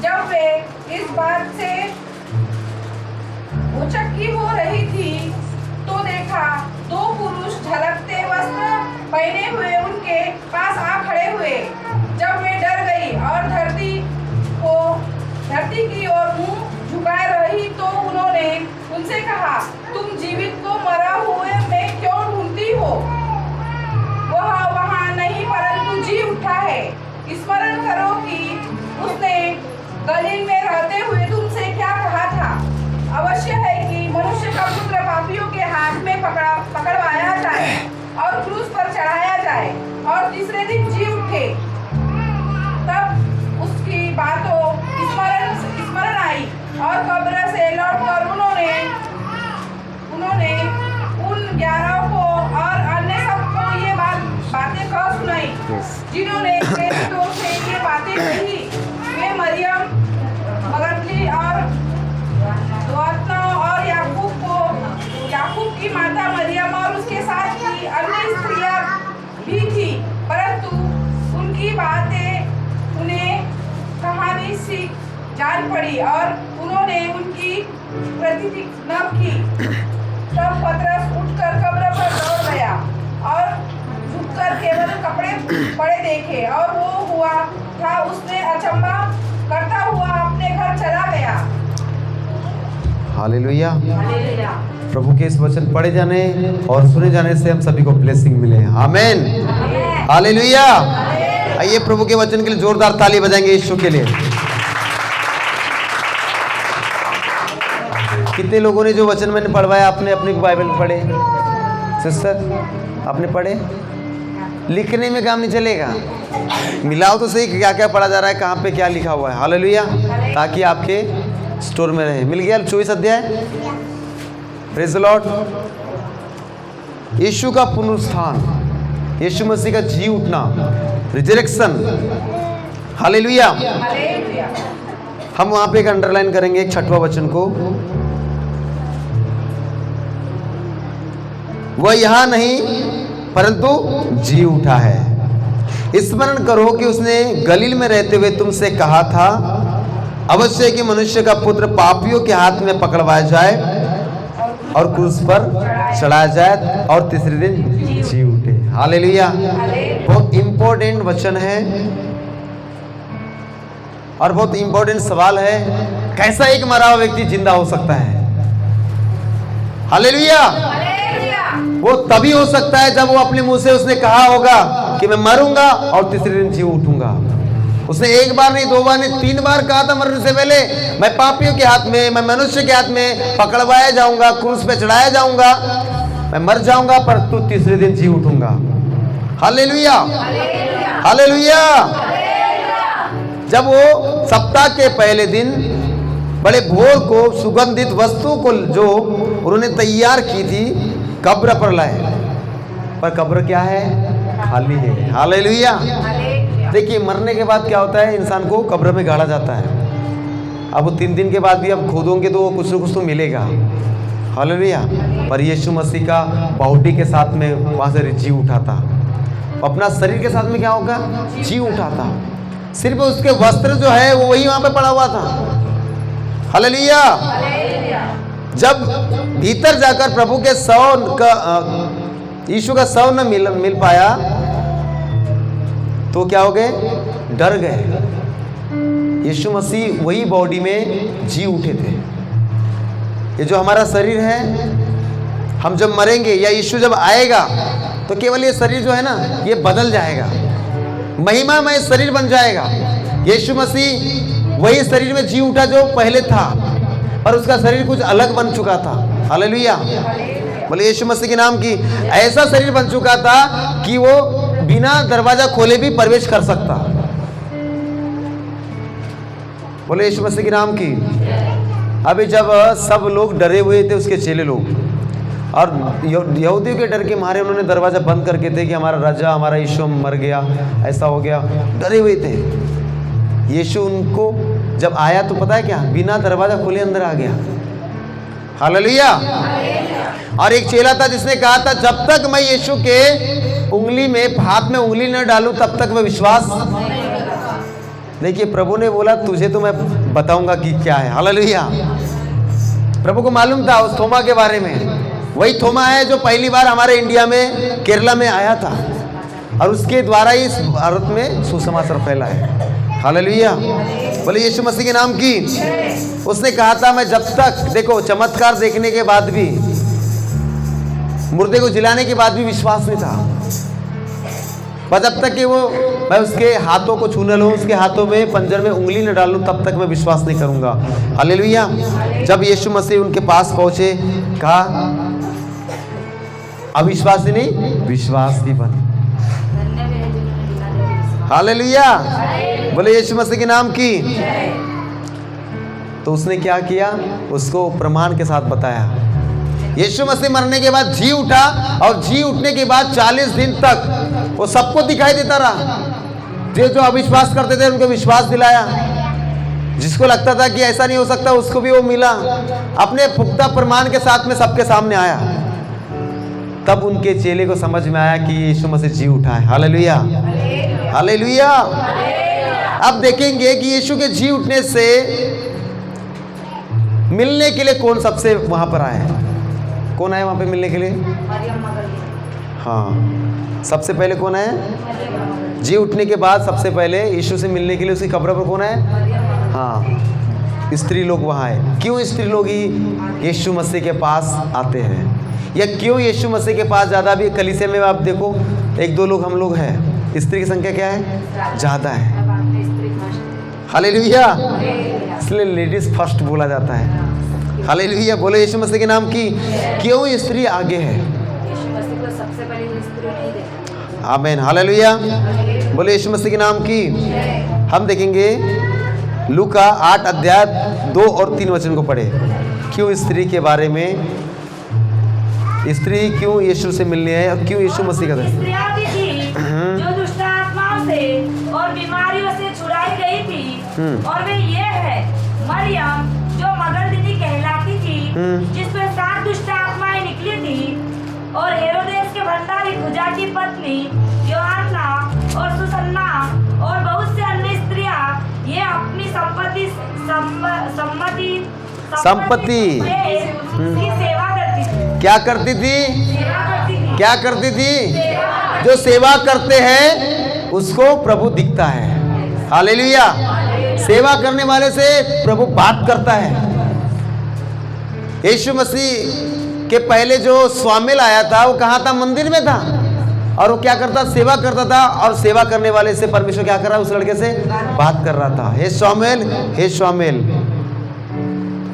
जब वे इस बात से भौचक्की हो रही थी तो देखा दो पुरुष झलकते वस्त्र पहने हुए उनके पास आ खड़े हुए। जब वे डर गई और धरती की ओर मुंह झुकाए रही तो उन्होंने उनसे कहा, तुम जीवित को मरा हुए में क्यों ढूंढती हो? वह वहां नहीं परंतु जी उठा है। स्मरण करो कि उसने गलील में रहते हुए तुमसे क्या कहा था। अवश्य है कि मनुष्य का पुत्र पापियों के हाथ में पकड़वाया जाए और क्रूस पर चढ़ाया जाए और तीसरे दिन जी उठे। तब उसकी बातों स्मरण आई और कब्र से लौटकर उन्होंने उन 11 को और अन्य सबको ये बातें कह सुनाई जिन्होंने प्रेरितों से ये बातें कही। वे मरियम मगदली और दुआतना और याकूब की माता मरियम और उसके साथ की अन्य स्त्रियां भी थी, परंतु उनकी बातें उन्हें कहानी सी जान पड़ी और उन्होंने उनकी प्रतिज्ञा की। तब पतरस उठकर कब्र पर दौड़ गया और झुककर केवल कपड़े पड़े देखे और वो हुआ था उसने अचंभा करता हुआ अपने घर चला गया। हालेलुया। प्रभु के इस वचन पढ़े जाने और सुने जाने से हम सभी को ब्लेसिंग मिले। आमेन। हालेलुया। आइए प्रभु के वचन के लिए जोरदार ताली बजाएंगे यीशु के लिए। कितने लोगों ने जो वचन मैंने पढ़वाया आपने अपनी बाइबल पढ़े? सिस्टर आपने पढ़े? लिखने में काम नहीं चलेगा, मिलाओ तो सही क्या क्या पढ़ा जा रहा है, कहाँ पे क्या लिखा हुआ है। हालेलुया। ताकि आपके स्टोर में रहे। मिल गया 24 अध्याय। Praise the Lord. यीशु का पुनरुत्थान, यीशु मसीह का जी उठना, रिजरेक्शन। हालेलुया। हम वहां पे एक अंडरलाइन करेंगे एक 6वां वचन को। वह यहां नहीं परंतु जी उठा है। स्मरण करो कि उसने गलील में रहते हुए तुमसे कहा था, अवश्य कि मनुष्य का पुत्र पापियों के हाथ में पकड़वाया जाए और क्रूस पर चढ़ाया जाए और तीसरे दिन जी उठे। हालेलुया। बहुत इंपॉर्टेंट वचन है और बहुत इंपॉर्टेंट सवाल है, कैसा एक मरा हुआ व्यक्ति जिंदा हो सकता है? हालेलुया। वो तभी हो सकता है जब वो अपने मुंह से उसने कहा होगा कि मैं मरूंगा और तीसरे दिन जी उठूंगा। उसने एक बार नहीं, 2 बार नहीं, 3 बार कहा था मरने से पहले, मैं पापियों के हाथ में, मैं मनुष्य के हाथ में पकड़वाया जाऊंगा, क्रूस पे चढ़ाया जाऊंगा, मैं मर जाऊंगा पर तू तीसरे दिन जी उठूंगा। हालेलुया। हालेलुया। जब वो सप्ताह के पहले दिन बड़े भोर को सुगंधित वस्तु को जो उन्होंने तैयार की थी कब्र पर लाए, पर कब्र क्या है? खाली है। हालेलुया। देखिए मरने के बाद क्या होता है, इंसान को कब्र में गाड़ा जाता है। अब वो 3 दिन के बाद भी अब खोदोगे तो कुछ न कुछ तो मिलेगा। हालेलुया। पर यीशु मसीह का बॉडी के साथ में वहाँ से जी उठा था, अपना शरीर के साथ में क्या होगा? जी उठा था। सिर्फ उसके वस्त्र जो है वो वही वहाँ पे पड़ा हुआ था। हालेलुया। जब भीतर जाकर प्रभु के शव का यीशु का शव न मिल पाया तो क्या हो गए? डर गए। यीशु मसीह वही बॉडी में जी उठे थे। ये जो हमारा शरीर है, हम जब मरेंगे या यीशु जब आएगा तो केवल ये शरीर जो है ना ये बदल जाएगा, महिमामय शरीर बन जाएगा। यीशु मसीह वही शरीर में जी उठा जो पहले था, पर उसका शरीर कुछ अलग बन चुका था। हालेलुया। बोले यीशु मसीह के नाम की। ऐसा शरीर बन चुका था कि वो बिना दरवाजा खोले भी प्रवेश कर सकता। बोले यीशु मसीह के नाम की। अभी जब सब लोग डरे हुए थे, उसके चेले लोग, और यहूदियों के डर के मारे उन्होंने दरवाजा बंद करके थे कि हमारा राजा, हमारा यीशु मर गया, ऐसा हो गया, डरे हुए थे। यीशु उनको जब आया तो पता है क्या? बिना दरवाजा खोले अंदर आ गया। हालेलुया। और एक चेला था जिसने कहा था, जब तक मैं यीशु के उंगली में, हाथ में उंगली न डालूं तब तक मैं विश्वास। देखिए प्रभु ने बोला तुझे तो मैं बताऊंगा कि क्या है। हालेलुया। प्रभु को मालूम था उस थोमा के बारे में। वही थोमा है जो पहली बार हमारे इंडिया में केरला में आया था और उसके द्वारा ही इस भारत में सुसमाचार फैला है। हालेलुया। बोले यीशु मसीह के नाम की। उसने कहा था मैं जब तक, देखो चमत्कार देखने के बाद भी, मुर्दे को जिलाने के बाद भी विश्वास नहीं था, पर जब तक कि वो मैं उसके हाथों को छू न लूं, उसके हाथों में पंजर में उंगली न डालूं, तब तक मैं विश्वास नहीं करूंगा। हालेलुया। जब यीशु मसीह उनके पास पहुंचे, कहा अविश्वास ही नहीं विश्वास ही बन। हालेलुया। बोले यीशु मसीह के नाम की। तो उसने क्या किया, उसको प्रमाण के साथ बताया। यीशु मसीह मरने के बाद जी उठा और जी उठने के बाद 40 दिन तक वो सबको दिखाई देता रहा। जो अविश्वास करते थे उनको विश्वास दिलाया, जिसको लगता था कि ऐसा नहीं हो सकता उसको भी वो मिला, अपने पुख्ता प्रमाण के साथ में सबके सामने आया। तब उनके चेले को समझ में आया कि यीशु मसीह जी उठा है। हालेलुया। हालेलुया। अब देखेंगे कि यीशु के जी उठने से मिलने के लिए कौन सबसे वहां पर आए। कौन आए वहां पे मिलने के लिए? हाँ, सबसे पहले कौन आए? जी उठने के बाद सबसे पहले यीशु से मिलने के लिए उसकी कब्र पर कौन आए? हाँ, स्त्री लोग वहाँ आए। क्यों स्त्री लोग ही यीशु मसीह के पास आते हैं, या क्यों यीशु मसीह के पास ज़्यादा? भी कलीसिया में आप देखो 1-2 लोग हम लोग हैं, स्त्री की संख्या क्या है? ज़्यादा है। हालेलुया। इसलिए लेडीज फर्स्ट बोला जाता है। हालेलुया। बोले यीशु मसीह के नाम की। क्यों स्त्री आगे है? आमीन। हालेलुया। बोले यीशु मसीह के नाम की। हम देखेंगे लूका 8 अध्याय 2 और 3 वचन को पढ़े। क्यों स्त्री के बारे में, स्त्री क्यों यीशु से मिलने है और क्यों यीशु मसीह का स्त्रियां भी थी जो दुष्ट आत्माओं से और बीमारियों से छुड़ाई गई थी, और वे ये है मरियम जो मगदलिनी कहलाती थी, जिसमें 7 दुष्ट आत्माएं निकली थी, और हेरोदेस के भंडारी खुजा की पत्नी योहाना और सुसन्ना और बहुत से अन्य स्त्रियां ये अपनी संपत्ति की सेवा करती थी। क्या करती थी? क्या करती थी? जो सेवा करते हैं उसको प्रभु दिखता है। हालेलुया। सेवा करने वाले से प्रभु बात करता है। यीशु मसीह के पहले जो स्वामिल आया था वो कहाँ था? मंदिर में था। और वो क्या करता? सेवा करता था। और सेवा करने वाले से परमेश्वर क्या कर रहा है? उस लड़के से बात कर रहा था, हे स्वामिल, हे स्वामिल।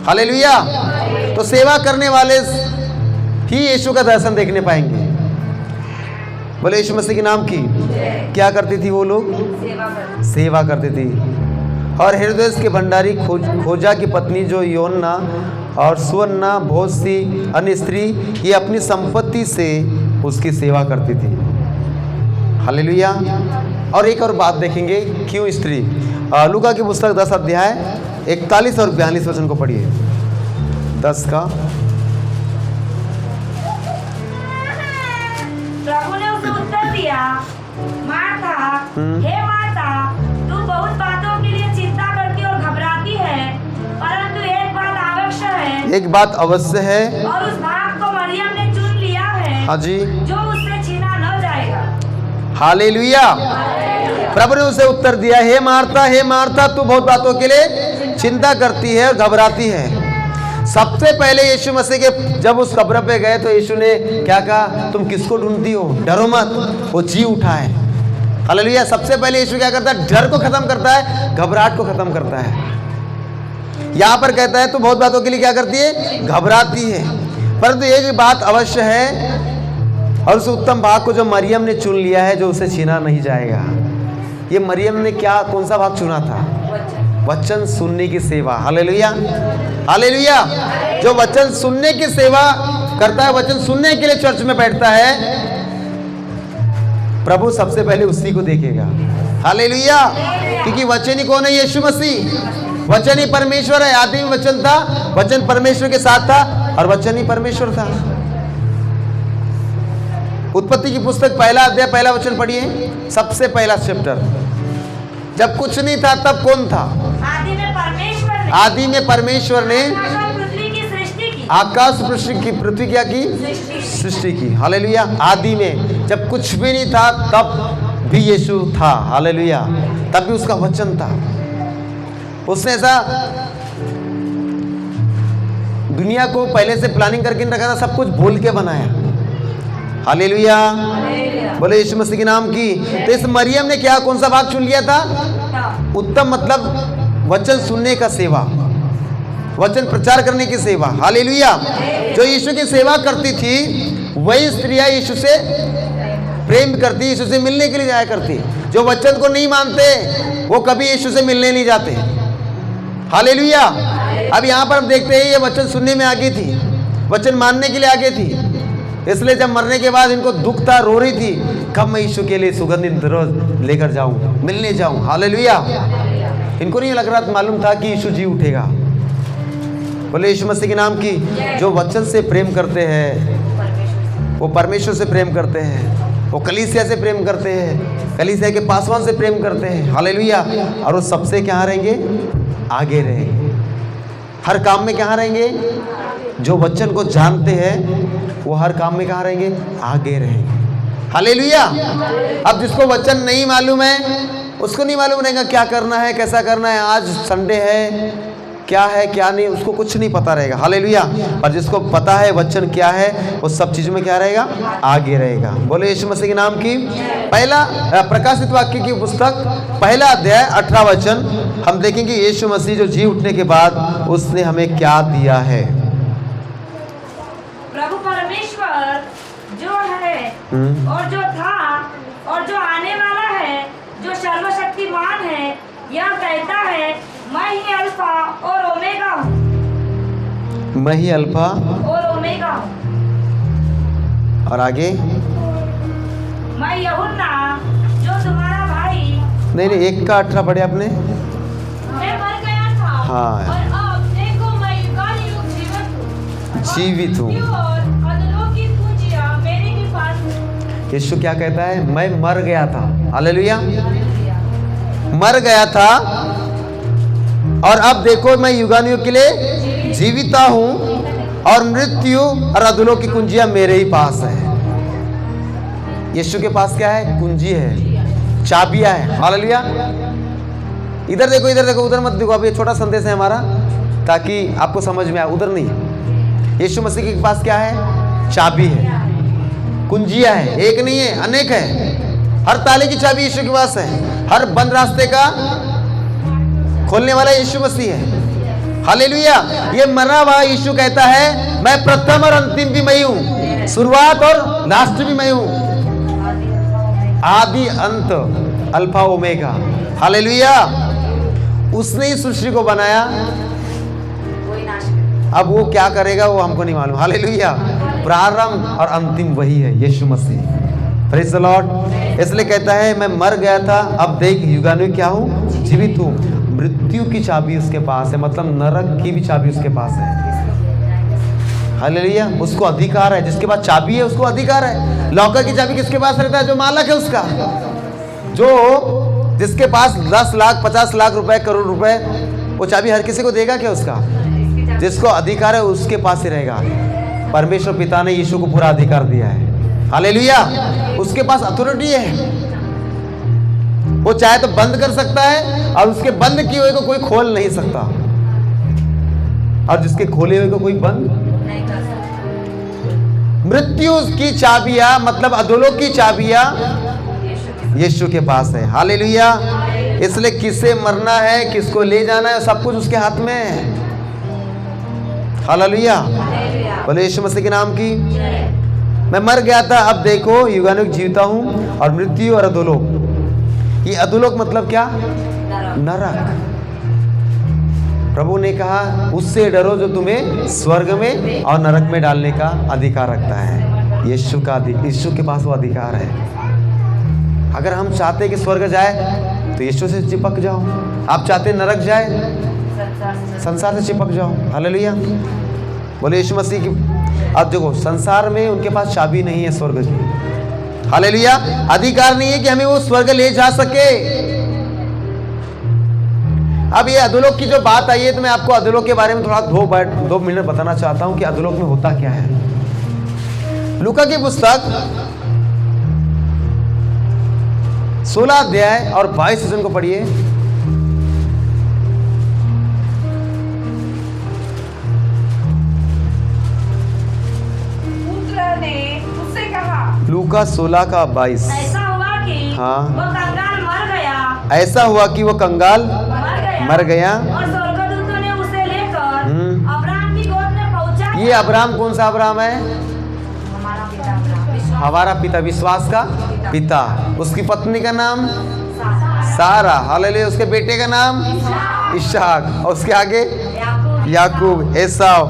हालेलुया। तो सेवा करने वाले ही यीशु का दर्शन देखने पाएंगे। बोले यीशु मसीह के नाम की। क्या करती थी वो लोग? सेवा करती थी। और हेरोदेस के भंडारी खोजा की पत्नी जो योन्ना और सुवर्णा बहुत सी अन्य स्त्री ये अपनी संपत्ति से उसकी सेवा करती थी। हालेलुया। और एक और बात देखेंगे, क्यों स्त्री? लूका की पुस्तक 10 अध्याय 41 और 42 वचन को पढ़िए। 10 का। प्रभु ने उसे उत्तर दिया, मार्था, हे मार्था, तू बहुत बातों के लिए चिंता करती और घबराती है, परंतु एक बात आवश्यक है। एक बात अवश्य है, और उस भाग को मरियम ने चुन लिया है, हाँ जी, जो उससे छीना न जाएगा। हालेलुया। प्रभु ने उसे उत्तर दिया, हे मार्था, तू बहुत बातों के लिए चिंता करती है और घबराती है। सबसे पहले यीशु मसीह के जब उस कब्र पे गए तो यीशु ने क्या कहा? तुम किसको ढूंढती हो? डरो मत, वो जी उठा है। हालेलुया। सबसे पहले यीशु क्या करता है? डर को खत्म करता है, घबराहट को खत्म करता है। यहाँ पर कहता है तो बहुत बातों के लिए क्या करती है? घबराती है। परंतु एक बात अवश्य है, और उस उत्तम भाग को जो मरियम ने चुन लिया है, जो उसे छीना नहीं जाएगा। ये मरियम ने क्या, कौन सा भाग चुना था? वचन सुनने की सेवा। हालेलुया। हालेलुया। जो वचन सुनने की सेवा करता है, वचन सुनने के लिए चर्च में बैठता है, प्रभु सबसे पहले उसी को देखेगा। हालेलुया। क्योंकि वचन ही कौन है? यीशु मसीह। वचन ही परमेश्वर है। आदि में वचन था, वचन परमेश्वर के साथ था और वचन ही परमेश्वर था। उत्पत्ति की पुस्तक 1 अध्याय 1 वचन पढ़िए, सबसे पहला चैप्टर। जब कुछ नहीं था तब कौन था? आदि में परमेश्वर ने आदि में परमेश्वर ने आकाश और पृथ्वी की सृष्टि की। आकाश पृथ्वी क्या की? सृष्टि की। हालेलुया। आदि में जब कुछ भी नहीं था तब भी यीशु था। हालेलुया। तब भी उसका वचन था। उसने ऐसा दुनिया को पहले से प्लानिंग करके नहीं रखा था, सब कुछ बोल के बनाया। हालेलुया। बोले यीशु मसीह के नाम की। तो इस मरियम ने क्या, कौन सा भाग चुन लिया था? उत्तम, मतलब वचन सुनने का सेवा, वचन प्रचार करने की सेवा। हालेलुया। जो यीशु की सेवा करती थी वही स्त्रियां यीशु से प्रेम करती, यीशु से मिलने के लिए जाया करती। जो वचन को नहीं मानते वो कभी यीशु से मिलने नहीं जाते। हालेलुया। अब यहाँ पर हम देखते हैं ये वचन सुनने में आगे थी, वचन मानने के लिए आगे थी। इसलिए जब मरने के बाद इनको दुख था, रो रही थी, कब मैं यीशु के लिए सुगंधित रोज लेकर जाऊं, मिलने जाऊं। हालेलुया। इनको नहीं लग रहा, मालूम था कि यीशु जी उठेगा। बोले यीशु मसीह के नाम की। जो वचन से प्रेम करते हैं वो परमेश्वर से प्रेम करते हैं, वो कलीसिया से प्रेम करते हैं, कलीसिया के पासवान से प्रेम करते हैं। हालेलुया। और वो सबसे क्या रहेंगे? आगे रहेंगे। हर काम में क्या रहेंगे? जो वचन को जानते हैं वो हर काम में कहाँ रहेंगे? आगे रहेंगे। हालेलुया। अब जिसको वचन नहीं मालूम है उसको नहीं मालूम रहेगा क्या करना है, कैसा करना है, आज संडे है, क्या है क्या नहीं, उसको कुछ नहीं पता रहेगा। हालेलुया। और जिसको पता है वचन क्या है वो सब चीज़ों में क्या रहेगा? आगे रहेगा। बोले यीशु मसीह के नाम की। पहला प्रकाशित वाक्य की पुस्तक पहला अध्याय 18 वचन हम देखेंगे यीशु मसीह जो जी उठने के बाद उसने हमें क्या दिया है। प्रभु परमेश्वर जो है और जो था और जो आने वाला है, जो सर्वशक्तिमान है, यह कहता है मैं ही अल्फा और ओमेगा हूँ। मैं ही अल्फा और ओमेगा हूँ। और आगे मैं यूहन्ना जो तुम्हारा भाई। नहीं, एक का 18 पढ़े आपने? मैं मर गया था हाँ। और अब देखो मैं युगानुयुग जीवित हूँ। और अधोलोकी पूंजियां मेरे ही पास है। यीशु क्या कहता है? मैं मर गया था। हालेलुया। मर गया था और अब देखो मैं युगानुयुग के लिए जीविता हूँ और मृत्यु और अधोलोक की कुंजियां मेरे ही पास है। यीशु के पास क्या है? कुंजी है, चाबियां है। हालेलुया। इधर देखो, इधर देखो, उधर मत देखो। अब ये छोटा संदेश है हमारा ताकि आपको समझ में आए, उधर नहीं। यीशु मसीह के पास क्या है? चाबी है, कुंजियां है। एक नहीं है, अनेक है। हर ताले की चाबी यीशु के पास है। हर बंद रास्ते का खोलने वाला यीशु मसीह है। हालेलुया। ये मरा हुआ यीशु कहता है मैं प्रथम और अंतिम भी मैं हूं, शुरुआत और लास्ट भी मैं हूं, आदि अंत, अल्फा ओमेगा। हालेलुया। उसने ही सृष्टि को बनाया। अब वो क्या करेगा वो हमको नहीं मालूम। हालेलुया। प्रारंभ और अंतिम वही है, यीशु मसीह। Praise the lord. इसलिए कहता है मैं मर गया था, अब देख युगानुयुग क्या हूँ? जीवित हूँ। मृत्यु की चाबी उसके पास है, मतलब नरक की भी चाबी उसके पास है। हालेलुया। उसको अधिकार है, जिसके पास चाबी है उसको अधिकार है। लॉकर की चाबी किसके पास रहता है? जो मालक है उसका। जो जिसके पास 10 लाख 50 लाख रुपए, करोड़ रुपए, वो चाबी हर किसी को देगा क्या? उसका जिसको अधिकार है उसके पास ही रहेगा। परमेश्वर पिता ने यीशु को पूरा अधिकार दिया है। हालेलुया। उसके पास अथॉरिटी है। वो चाहे तो बंद कर सकता है और उसके बंद किए हुए को कोई खोल नहीं सकता, और जिसके खोले हुए को कोई बंद नहीं कर सकता। मृत्यु की चाबियां, मतलब अधोलोक की चाबियां यीशु के पास है। हालेलुया। इसलिए किसे मरना है, किसको ले जाना है, सब कुछ उसके हाथ में है। हालेलुया। बोले यीशु मसीह के नाम की। मैं मर गया था, अब देखो युगानुयुग जीविता हूँ और मृत्यु और अधोलोक। ये अधोलोक मतलब क्या? नरक। प्रभु ने कहा उससे डरो जो तुम्हें स्वर्ग में और नरक में डालने का अधिकार रखता है। यीशु के पास वो अधिकार है। अगर हम चाहते कि स्वर्ग जाए तो यीशु से चिपक जाओ। आप चाहते नरक जाए, संसार से चिपक जाओ। हालेलुया। बोले यीशु मसीह की। अब देखो संसार में उनके पास चाबी नहीं है स्वर्ग की। हालेलुया। अधिकार नहीं है कि हमें वो स्वर्ग ले जा सके। अब ये अधोलोक की जो बात आई है तो मैं आपको अधोलोक के बारे में थोड़ा 2 मिनट बताना चाहता हूं कि अधोलोक में होता क्या है। लूका की पुस्तक 16 अध्याय और 22 वचन को पढ़िए। पुत्र ने उससे कहा, लूका 16 का 22। ऐसा हुआ कि हाँ। वो कंगाल मर गया, ऐसा हुआ कि वो कंगाल मर गया और स्वर्गदूतों ने उसे लेकर अब्राहम की गोद में पहुंचाया। ये अब्राहम कौन सा अब्राहम है? हमारा पिता अब्राहम, हमारा पिता, विश्वास का पिता। उसकी पत्नी का नाम सारा, हालेलुया। उसके बेटे का नाम इसहाक, और उसके आगे याकूब, एसाव,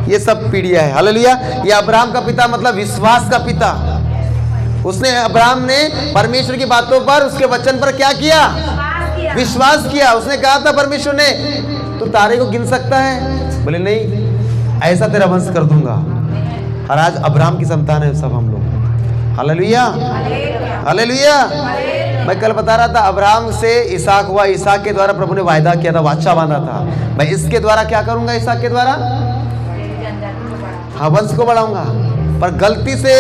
ये सब पीढ़ियां है, हालेलुया। ये अब्राहम का पिता मतलब विश्वास का पिता। उसने, अब्राहम ने परमेश्वर की बातों पर, उसके वचन पर क्या किया? विश्वास किया। उसने कहा था परमेश्वर ने, तू तारे को गिन सकता है? बोले नहीं, ऐसा तेरा वंश कर दूंगा। और आज अब्राहम की संतान है सब हम लोग, हालेलुया हालेलुया। मैं कल बता रहा था, अब्राहम से इसहाक हुआ, इसहाक के द्वारा प्रभु ने वायदा किया था, वाचा बांधा था, मैं इसके द्वारा क्या करूंगा? इसहाक के द्वारा हाँ वंश को बढ़ाऊंगा। पर गलती से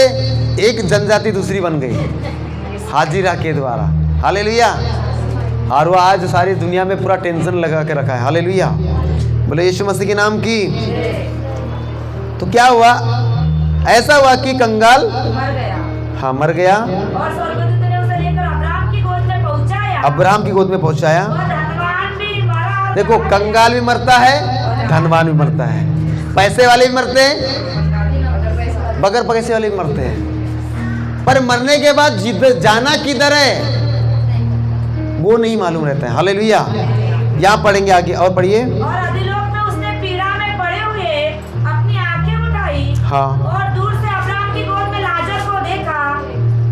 एक जनजाति दूसरी बन गई हाजिरा के द्वारा, हालेलुया। और वो आज सारी दुनिया में पूरा टेंशन लगा के रखा है, हालेलुया। बोले यीशु मसीह के नाम की। तो क्या हुआ? ऐसा हुआ कि कंगाल मर गया, हाँ मर गया, और स्वर्गदूतों ने उसे लेकर अब्राहम की गोद में पहुंचाया। अब्राहम की गोद में पहुंचाया। और धनवान भी मरा, और देखो, कंगाल भी मरता है, धनवान भी मरता है, पैसे वाले भी मरते हैं, बगैर पैसे वाले भी मरते हैं। पर मरने के बाद जाना किधर है वो नहीं मालूम रहता है, हालेलुया। यहाँ पढ़ेंगे आगे, और पढ़िए। और अधिलोक में उसने पीड़ा में पड़े हुए अपनी आंखें उठाई, हाँ। और दूर से अब्राहम की गोद में लाजर को देखा।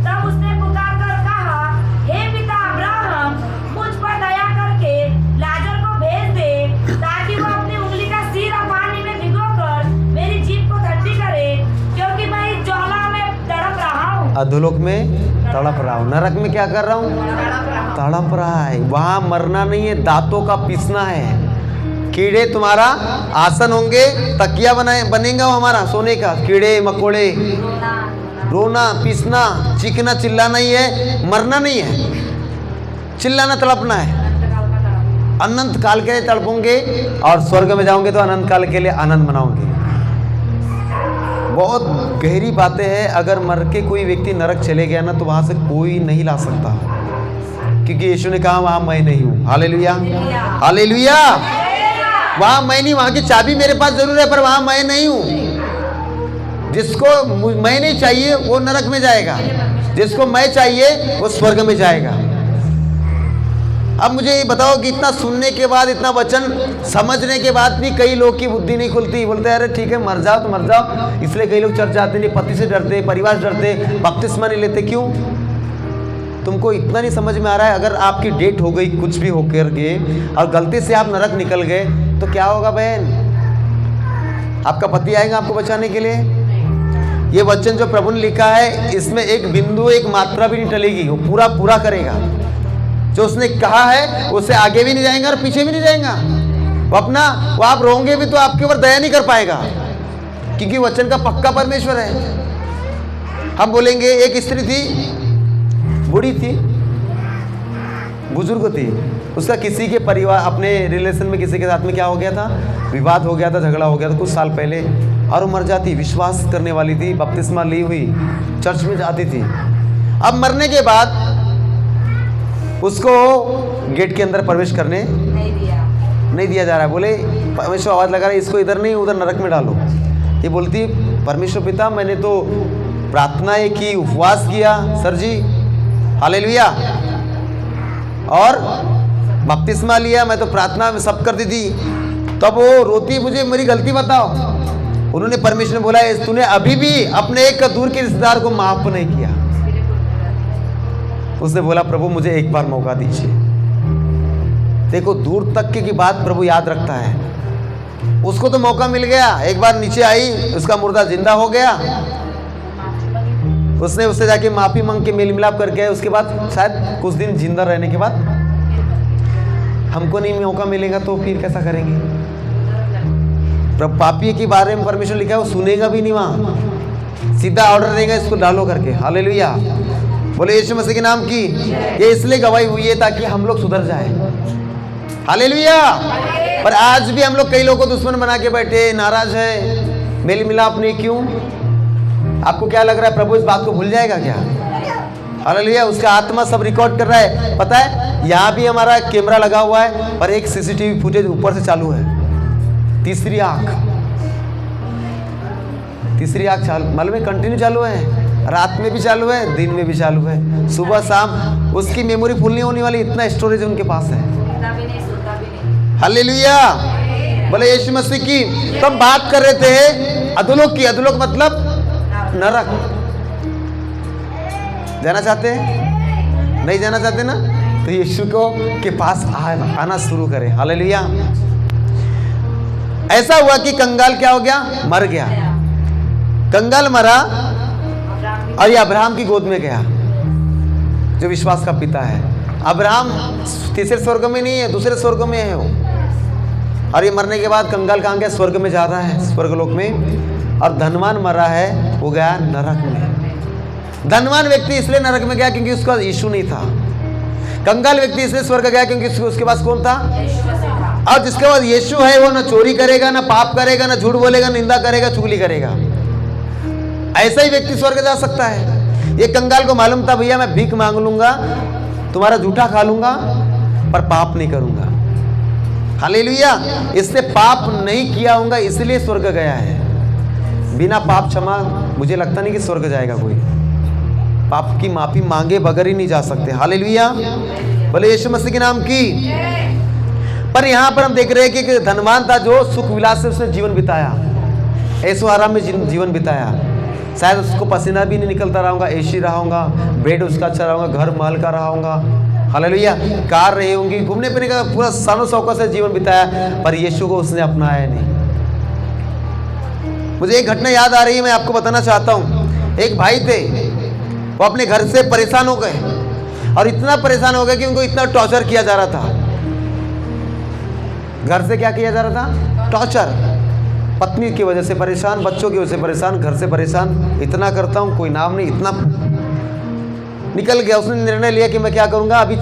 तब उसने पुकार कर कहा, हे पिता अब्राहम, मुझ पर दया करके लाजर को भेज दे, ताकि वो अपनी उंगली का सिरा पानी में भिगोकर मेरी जीभ को ठंडी करे, क्योंकि मैं इस ज्वाला में तड़प रहा हूँ। अधोलोक में तड़प रहा हूँ, नरक में क्या कर रहा हूँ? तड़प रहा है। वहां मरना नहीं है, दांतों का पीसना है। कीड़े तुम्हारा आसन होंगे, तकिया बनेगा वो हमारा सोने का। कीड़े मकोड़े, रोना पीसना, चीखना चिल्लाना ही है, मरना नहीं है। चिल्लाना तड़पना है। अनंत काल के लिए तड़पोगे, और स्वर्ग में जाओगे तो अनंत काल के लिए आनंद मनाओगे। बहुत गहरी बातें हैं। अगर मर के कोई व्यक्ति नरक चले गया ना, तो वहां से कोई नहीं ला सकता, क्योंकि यीशु ने कहा वहां मैं नहीं हूं, हालेलुया हालेलुया। वहां मैं नहीं, वहां की चाबी मेरे पास जरूर है, पर वहां मैं नहीं हूं। जिसको मैं नहीं चाहिए वो नरक में जाएगा, जिसको मैं चाहिए वो स्वर्ग में जाएगा। अब मुझे ये बताओ कि इतना सुनने के बाद, इतना वचन समझने के बाद भी कई लोग की बुद्धि नहीं खुलती। बोलते हैं अरे ठीक है, मर जाओ तो मर जाओ। इसलिए कई लोग चर्च जाते नहीं, पति से डरते, परिवार से डरते, बपतिस्मा नहीं लेते। क्यों? तुमको इतना नहीं समझ में आ रहा है? अगर आपकी डेट हो गई कुछ भी होकर के, और गलती से आप नरक निकल गए, तो क्या होगा बहन? आपका पति आएगा आपको बचाने के लिए? ये वचन जो प्रभु ने लिखा है, इसमें एक बिंदु, एक मात्रा भी नहीं टलेगी। वो पूरा पूरा करेगा। जो उसने कहा है उससे आगे भी नहीं जाएगा और पीछे भी नहीं जाएगा। वो आप रोंगे भी तो आपके ऊपर दया नहीं कर पाएगा, क्योंकि वचन का पक्का परमेश्वर है। हम बोलेंगे एक स्त्री थी, बूढ़ी थी, बुजुर्ग थी, उसका किसी के परिवार, अपने रिलेशन में किसी के साथ में क्या हो गया था? विवाद हो गया था, झगड़ा हो गया था कुछ साल पहले, और वो मर जाती। विश्वास करने वाली थी, बपतिस्मा ली हुई, चर्च में जाती थी। अब मरने के बाद उसको गेट के अंदर प्रवेश करने नहीं दिया जा रहा है। बोले परमेश्वर आवाज़ लगा रहा है, इसको इधर नहीं उधर नरक में डालो। ये बोलती, परमेश्वर पिता मैंने तो प्रार्थनाएं की, उपवास किया सर जी, हालेलुया, और बपतिस्मा लिया, मैं तो प्रार्थना में सब कर दी थी। तब वो रोती, मुझे मेरी गलती बताओ। उन्होंने, परमेश्वर ने बोला तूने अभी भी अपने एक दूर के रिश्तेदार को माफ नहीं किया। उसने बोला प्रभु मुझे एक बार मौका दीजिए। देखो, दूर तक की बात प्रभु याद रखता है। उसको तो मौका मिल गया, एक बार नीचे आई, उसका मुर्दा जिंदा हो गया। उसने उससे जाके माफी मांग के मेल मिलाप करके, उसके बाद शायद कुछ दिन जिंदा रहने के बाद हमको नहीं मौका मिलेगा तो फिर कैसा करेंगे? पापी के बारे में परमेश्वर लिखा है वो सुनेगा भी नहीं, वहाँ सीधा ऑर्डर देगा इसको डालो करके। हालेलुया, बोले यीशु मसीह के नाम की। ये इसलिए गवाही हुई है ताकि हम लोग सुधर जाए। हालेलुया। पर आज भी हम लोग कई लोगों को दुश्मन बना के बैठे, नाराज है, मेल मिलाप नहीं। क्यों? आपको क्या लग रहा है प्रभु इस बात को भूल जाएगा क्या? हालेलुया, उसका आत्मा सब रिकॉर्ड कर रहा है। पता है यहाँ भी हमारा कैमरा लगा हुआ है, पर एक सीसीटीवी फुटेज ऊपर से चालू है। तीसरी आंख चालू, मालूम है, कंटिन्यू चालू है। रात में भी चालू है, दिन में भी चालू है, सुबह शाम। उसकी मेमोरी फुल नहीं होने वाली, इतना स्टोरेज उनके पास है। हालेलुया, बोले यीशु मसीह की। तो हम बात कर रहे थे अधोलोक की। अधोलोक मतलब नरक। जाना चाहते हैं? नहीं जाना चाहते ना? तो यीशु को के पास आना शुरू करें। हालेलुया। ऐसा हुआ कि कंगाल क्या हो गया? मर गया। कंगाल मरा और ये अब्राहम की गोद में गया, जो विश्वास का पिता है। अब्राहम तीसरे स्वर्ग में नहीं है, दूसरे स्वर्ग में है वो। और ये मरने के बाद कंगाल कहाँ गया? स्वर्ग में जा रहा है, स्वर्गलोक में। और धनवान मरा है, वो गया नरक में। धनवान व्यक्ति इसलिए नरक में गया क्योंकि उसका यीशु नहीं था। कंगाल व्यक्ति इसलिए स्वर्ग गया क्योंकि उसके पास कौन था? और जिसके पास यीशु है वो ना चोरी करेगा, ना पाप करेगा, ना झूठ बोलेगा, निंदा करेगा, चुगली करेगा। ऐसा ही व्यक्ति स्वर्ग जा सकता है। ये कंगाल को मालूम था, भैया मैं भीख मांग लूंगा, तुम्हारा जूठा खा लूंगा, पर पाप नहीं करूंगा। हालेलुया। इसने पाप नहीं किया होगा इसलिए स्वर्ग गया है। बिना पाप क्षमा मुझे लगता नहीं कि स्वर्ग जाएगा कोई। पाप की माफी मांगे बगैर ही नहीं जा सकते। हालेलुया, बोले यीशु मसीह के नाम की। पर यहाँ पर हम देख रहे हैं कि धनवान था जो सुख विलास से उसने जीवन बिताया, ऐसो आराम में जीवन बिताया। शायद उसको पसीना भी नहीं निकलता रहा होगा, एसी रहा होगा, बेड उसका अच्छा रहा होगा, घर महल का रहा होगा। हालेलुया, कार रही होंगी, घूमने फिरने का पूरा सानो शौक़ से जीवन बिताया, पर यीशु को उसने अपनाया नहीं। मुझे एक घटना याद आ रही है, मैं आपको बताना चाहता हूँ। एक भाई थे, वो अपने घर से परेशान हो गए, और इतना परेशान हो गए कि उनको इतना टॉर्चर किया जा रहा था। घर से क्या किया जा रहा था? टॉर्चर। पत्नी की वजह से परेशान, बच्चों की वजह से परेशान, घर से परेशान। इतना करता हूँ, कोई नाम नहीं, इतना निकल गया। उसने निर्णय लिया कि मैं क्या करूँगा, अभी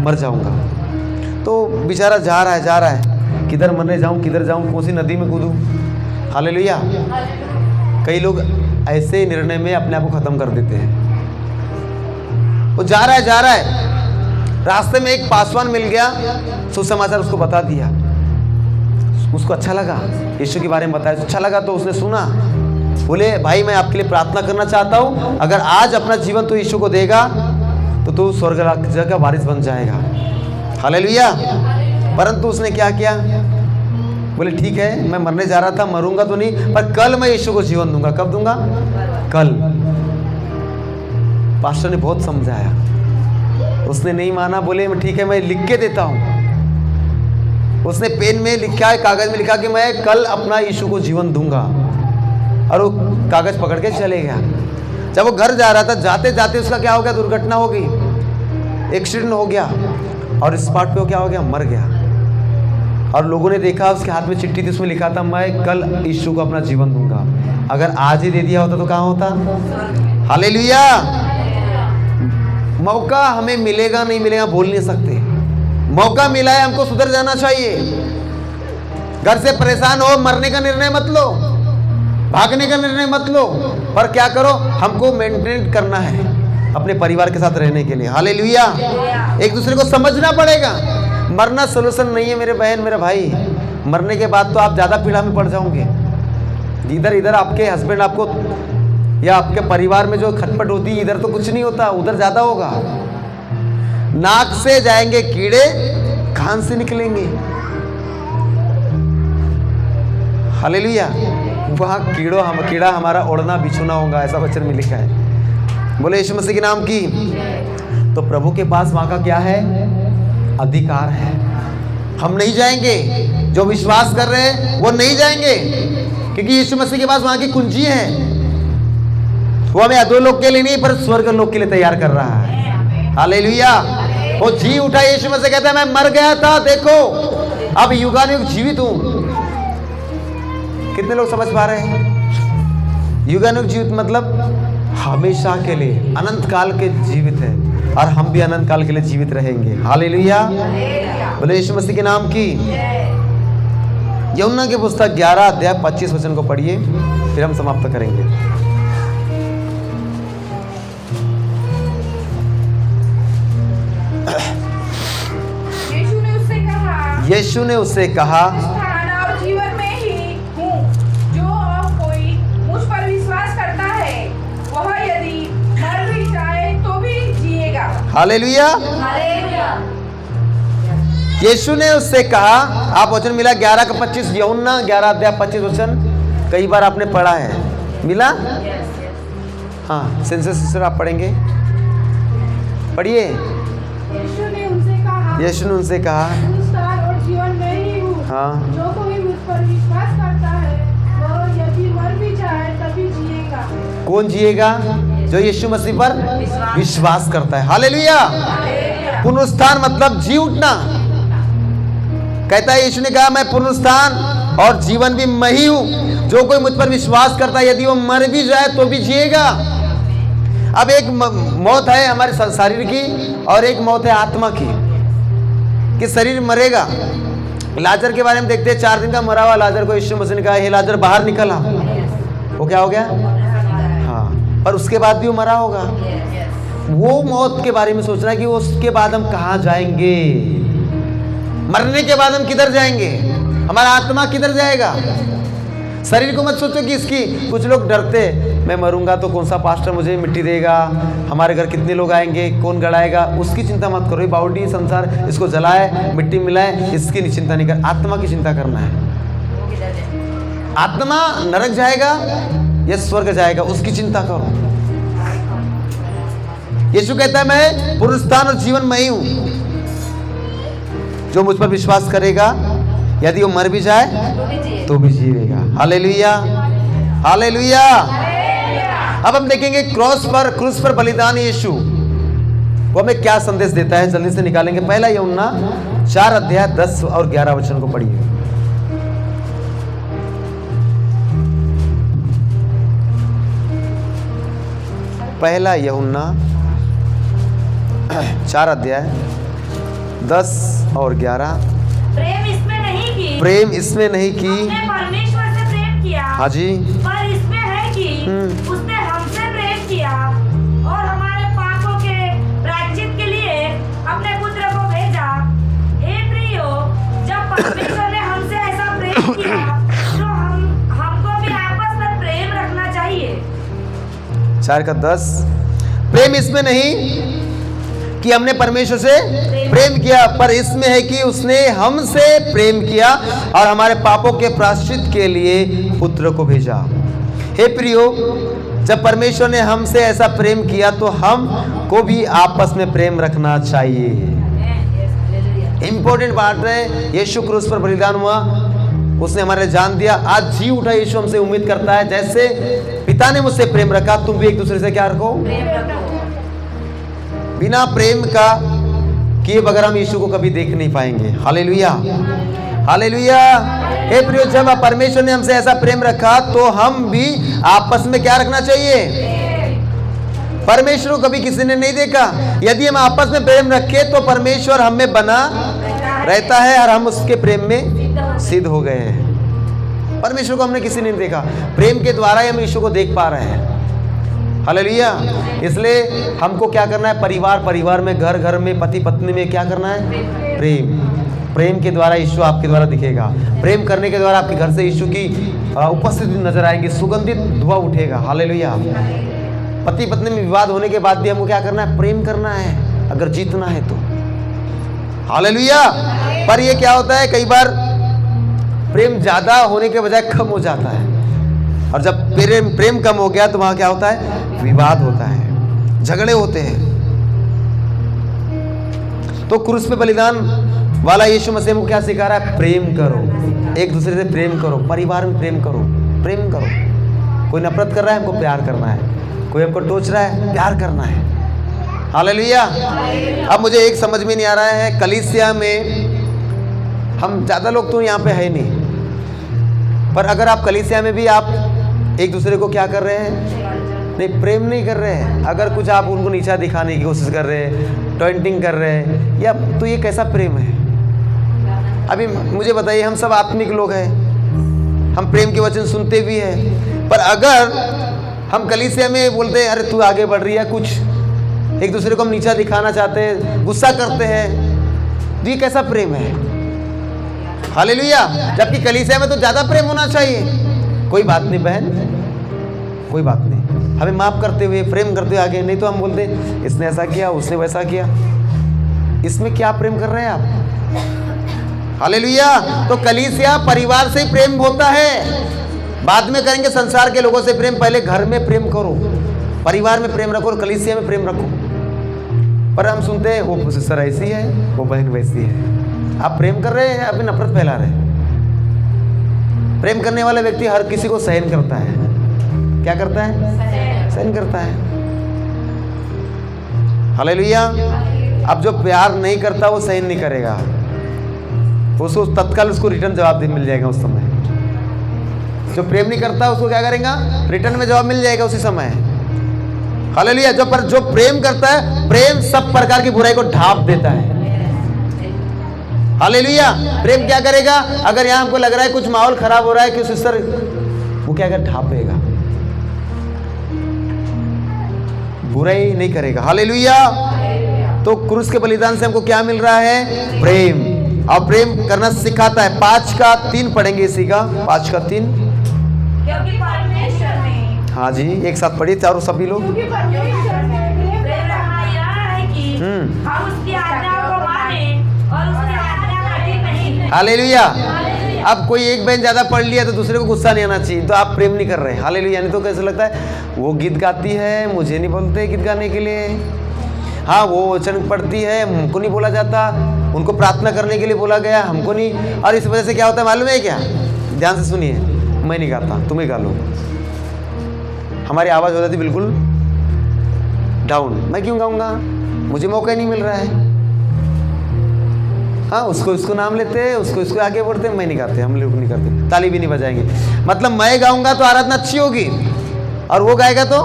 मर जाऊँगा। तो बेचारा जा रहा है, किधर मरने जाऊँ, किधर जाऊँ, कौन सी नदी में कूदूँ। हालेलुया। कई लोग ऐसे निर्णय में अपने आप को ख़त्म कर देते हैं। वो जा रहा है, रास्ते में एक पासवान मिल गया, सुसमाचार उसको बता दिया। उसको अच्छा लगा, यीशु के बारे में बताया, अच्छा लगा। तो उसने सुना, बोले भाई मैं आपके लिए प्रार्थना करना चाहता हूँ, अगर आज अपना जीवन तो यीशु को देगा तो तू स्वर्ग का वारिस बन जाएगा। हालेलुया। परंतु उसने क्या किया? बोले ठीक है, मैं मरने जा रहा था, मरूंगा तो नहीं, पर कल मैं यीशु को जीवन दूंगा। कब दूंगा? कल। पास्टर ने बहुत समझाया, उसने नहीं माना। बोले ठीक है, मैं लिख के देता हूँ। उसने पेन में लिखा है, कागज में लिखा कि मैं कल अपना यीशु को जीवन दूंगा, और वो कागज पकड़ के चले गया। जब वो घर जा रहा था, जाते जाते उसका क्या हो गया? दुर्घटना हो गई, एक्सीडेंट हो गया, और स्पॉट पे वो क्या हो गया? मर गया। और लोगों ने देखा, उसके हाथ में चिट्ठी थी, उसमें लिखा था मैं कल यीशु को अपना जीवन दूंगा। अगर आज ही दे दिया होता तो कहाँ होता? हालेलुया। मौका हमें मिलेगा नहीं मिलेगा बोल नहीं सकते। मौका मिला है, हमको सुधर जाना चाहिए। घर से परेशान हो, मरने का निर्णय मत लो, भागने का निर्णय मत लो, पर क्या करो, हमको मेंटेन करना है अपने परिवार के साथ रहने के लिए। हालेलुया। एक दूसरे को समझना पड़ेगा। मरना सोल्यूशन नहीं है मेरे बहन, मेरे भाई। मरने के बाद तो आप ज़्यादा पीड़ा में पड़ जाओगे। इधर आपके हस्बैंड आपको या आपके परिवार में जो खटपट होती है, इधर तो कुछ नहीं होता, उधर ज़्यादा होगा। नाक से जाएंगे कीड़े, कान से निकलेंगे। हालेलुया। वहाँ कीड़ा हमारा ओढ़ना बिछुना होगा, ऐसा वचन में लिखा है। बोले यीशु मसीह के नाम की। तो प्रभु के पास वहाँ का क्या है? अधिकार है। हम नहीं जाएंगे, जो विश्वास कर रहे हैं वो नहीं जाएंगे, क्योंकि यीशु मसीह के पास वहाँ की कुंजी है। वो हमें अधोलोक के लिए नहीं, पर स्वर्ग लोक के लिए तैयार कर रहा है। हालेलुया। वो जी उठा, यीशु मसीह कहता है मैं मर गया था, देखो अब युगानुयुग जीवित हूं। कितने लोग समझ पा रहे हैं? युगानुयुग जीवित मतलब हमेशा के लिए, अनंत काल के जीवित है, और हम भी अनंत काल के लिए जीवित रहेंगे। हालेलुया, बोले यीशु मसीह के नाम की। यूहन्ना की पुस्तक 11 अध्याय 25 वचन को पढ़िए, फिर हम समाप्त करेंगे। यीशु ने उससे कहा और जीवन में ही हूँ, जो कोई मुझ पर विश्वास करता है वह यदि मर भी जाए तो भी जिएगा। हालेलुया। यीशु ने उससे कहा, आप वचन मिला 11 का 25, यूहन्ना 11 अध्याय 25 वचन कई बार आपने पढ़ा है, मिला? हाँ, सेंसेस आप पढ़ेंगे, पढ़िए। यीशु ने उनसे कहा और जीवन में ही हूँ, हाँ, जो कोई मुझ पर विश्वास करता है वह यदि मर भी जाए तभी जिएगा। कौन जिएगा? जो यीशु मसीह पर विश्वास करता है। हालेलुया। पुनरुत्थान मतलब जी उठना। कहता है यीशु ने कहा मैं पुनरुत्थान और जीवन भी मैं ही हूं, जो कोई मुझ पर विश्वास करता है यदि वो मर भी जाए तो भी जिएगा। अब एक मौत है हमारे शरीर की और एक मौत है आत्मा की, कि शरीर मरेगा। लाजर के बारे में देखते हैं, 4 दिन का मरा हुआ लाजर को यीशु मसीह ने कहा हे लाजर बाहर निकल आ। वो क्या हो गया? हाँ, पर उसके बाद भी वो मरा होगा। वो मौत के बारे में सोच रहा है कि उसके बाद हम कहाँ जाएंगे, मरने के बाद हम किधर जाएंगे, हमारा आत्मा किधर जाएगा। शरीर को मत सोचो कि इसकी, कुछ लोग डरते, मैं मरूंगा तो कौन सा पास्टर मुझे मिट्टी देगा, हमारे घर कितने लोग आएंगे, कौन गड़ाएगा, उसकी चिंता मत करो। ये बाउडी संसार, इसको जलाए मिट्टी मिलाए, इसकी चिंता नहीं कर, आत्मा की चिंता करना है। आत्मा नरक जाएगा या स्वर्ग जाएगा, उसकी चिंता करो। यीशु कहता है मैं पुनरुत्थान और जीवन मैं ही हूं, जो मुझ पर विश्वास करेगा यदि वो मर भी जाए तो भी जीवेगा। Hallelujah, hallelujah. अब हम देखेंगे क्रूस पर बलिदान यीशु वो हमें क्या संदेश देता है, जल्दी से निकालेंगे। पहला यूहन्ना 4 अध्याय 10 और 11 वचन को पढ़िए। पहला यूहन्ना 4 अध्याय 10 और 11। प्रेम इसमें नहीं की, प्रेम इसमें नहीं की, हमने परमेश्वर से प्रेम किया, हाँ जी, पर इसमें है कि उसने हमसे प्रेम किया और हमारे पापों के प्रायश्चित के लिए अपने पुत्र को भेजा। हे प्रियो, जब परमेश्वर ने हमसे ऐसा प्रेम किया तो हमको भी आपस में प्रेम रखना चाहिए। 4 का 10। प्रेम इसमें नहीं कि हमने परमेश्वर से प्रेम किया, पर इसमें है कि उसने हमसे प्रेम किया और हमारे पापों के प्रायश्चित के लिए पुत्र को भेजा। हे प्रियो, जब परमेश्वर ने हमसे ऐसा प्रेम किया तो हम को भी आपस में प्रेम रखना चाहिए। इंपॉर्टेंट बात है, यीशु क्रूस पर बलिदान हुआ, उसने हमारे लिए जान दिया, आज जी उठा। यीशु हमसे उम्मीद करता है जैसे पिता ने मुझसे प्रेम रखा, तुम भी एक दूसरे से क्या रखो, बिना प्रेम का किए बगैर हम यीशु को कभी देख नहीं पाएंगे। Hallelujah, hallelujah. हे प्रियो, जब परमेश्वर ने हमसे ऐसा प्रेम रखा तो हम भी आपस में क्या रखना चाहिए। परमेश्वर को कभी किसी ने नहीं देखा, यदि हम आपस में प्रेम रखें तो परमेश्वर हम में बना रहता है और हम उसके प्रेम में सिद्ध हो गए हैं। परमेश्वर को हमने किसी ने नहीं देखा, प्रेम के द्वारा ही हम यीशु को देख पा रहे हैं। हालेलुया। इसलिए हमको क्या करना है, परिवार में, घर में, पति पत्नी में क्या करना है, प्रेम के द्वारा यीशु आपके द्वारा दिखेगा। प्रेम करने के द्वारा आपके घर से यीशु की उपस्थिति नजर आएगी, सुगंधित धुआं उठेगा। हालेलुया। पति पत्नी में विवाद होने के बाद भी हमको क्या करना है, प्रेम करना है, अगर जीतना है तो। हालेलुया। पर ये क्या होता है, कई बार प्रेम ज्यादा होने के बजाय कम हो जाता है, और जब प्रेम कम हो गया तो वहां क्या होता है, विवाद होता है, झगड़े होते हैं। तो क्रूस पे बलिदान वाला यीशु मसीह को क्या सिखा रहा है, प्रेम करो, एक दूसरे से प्रेम करो, परिवार में प्रेम करो, प्रेम करो। कोई नफरत कर रहा है, हमको प्यार करना है, कोई हमको टोच रहा है, प्यार करना है। हालेलुया। अब मुझे एक समझ में नहीं आ रहा है, कलीसिया में हम ज़्यादा लोग तो यहाँ पे है नहीं, पर अगर आप कलीसिया में भी आप एक दूसरे को क्या कर रहे हैं, नहीं प्रेम नहीं कर रहे हैं। अगर कुछ आप उनको नीचा दिखाने की कोशिश कर रहे हैं, टॉन्टिंग कर रहे हैं, या तो ये कैसा प्रेम है? अभी मुझे बताइए, हम सब आत्मिक लोग हैं, हम प्रेम के वचन सुनते भी हैं, पर अगर हम कलीसिया में बोलते हैं अरे तू आगे बढ़ रही है, कुछ एक दूसरे को हम नीचा दिखाना चाहते हैं, गुस्सा करते हैं, तो ये कैसा प्रेम है? हालेलुया। जबकि कलीसिया में तो ज़्यादा प्रेम होना चाहिए। कोई बात नहीं बहन, कोई बात नहीं, हमें माफ़ करते हुए प्रेम करते हुए आगे, नहीं तो हम बोलते इसने ऐसा किया, उसने वैसा किया। इसमें क्या प्रेम कर रहे हैं आप? हालेलुया। तो कलीसिया परिवार से ही प्रेम होता है, बाद में करेंगे संसार के लोगों से प्रेम, पहले घर में प्रेम करो, परिवार में प्रेम रखो और कलीसिया में प्रेम रखो। पर हम सुनते हैं वो सिस्टर ऐसी है, वो बहन वैसी है। आप प्रेम कर रहे हैं, अभी नफरत फैला रहे हैं। प्रेम करने वाला व्यक्ति हर किसी को सहन करता है। क्या करता है? सहन करता है। हालेलुया। अब जो प्यार नहीं करता वो सहन नहीं करेगा, उसको तत्काल उसको रिटर्न जवाब मिल जाएगा उस समय। जो प्रेम नहीं करता उसको क्या करेगा? रिटर्न में जवाब मिल जाएगा उसी समय। हालेलुया। जो प्रेम करता है, प्रेम सब प्रकार की बुराई को ढांप देता है। हालेलुया। प्रेम क्या करेगा? अगर यहाँ हमको लग रहा है कुछ माहौल खराब हो रहा है कि सिस्टर, वो क्या कर ढांपेगा, बुराई नहीं करेगा। हालेलुया। तो क्रूस के बलिदान से हमको क्या मिल रहा है? प्रेम। और प्रेम करना सिखाता है। 5:3 पढ़ेंगे इसी का, 5:3। क्योंकि परमेश्वर में, हाँ जी, एक साथ पढ़िए चारों सभी लोग। क्योंकि परमेश्वर ने प्रेम प्रेम रखना यह है कि हम उसकी आज्ञा को माने और उसकी आज्ञा कठिन नहीं। हालेलुया। अब कोई एक बहन ज़्यादा पढ़ लिया तो दूसरे को गुस्सा नहीं आना चाहिए, तो आप प्रेम नहीं कर रहे। हालेलुया। नहीं तो कैसे लगता है वो गीत गाती है, मुझे नहीं बोलते गीत गाने के लिए। हाँ, वो वचन पढ़ती है, हमको नहीं बोला जाता, उनको प्रार्थना करने के लिए बोला गया, हमको नहीं। और इस वजह से क्या होता है मालूम है क्या? ध्यान से सुनिए, मैं नहीं गाता, तुम्हें गा लो। हमारी आवाज़ हो जाती बिल्कुल डाउन। मैं क्यों गाऊंगा? मुझे मौका ही नहीं मिल रहा है। हाँ, उसको नाम लेते हैं, उसको आगे बढ़ते हैं, मैं नहीं गाते, हम लोग नहीं करते, ताली भी नहीं बजाएंगे। मतलब मैं गाऊंगा तो आराधना अच्छी होगी, और वो गाएगा तो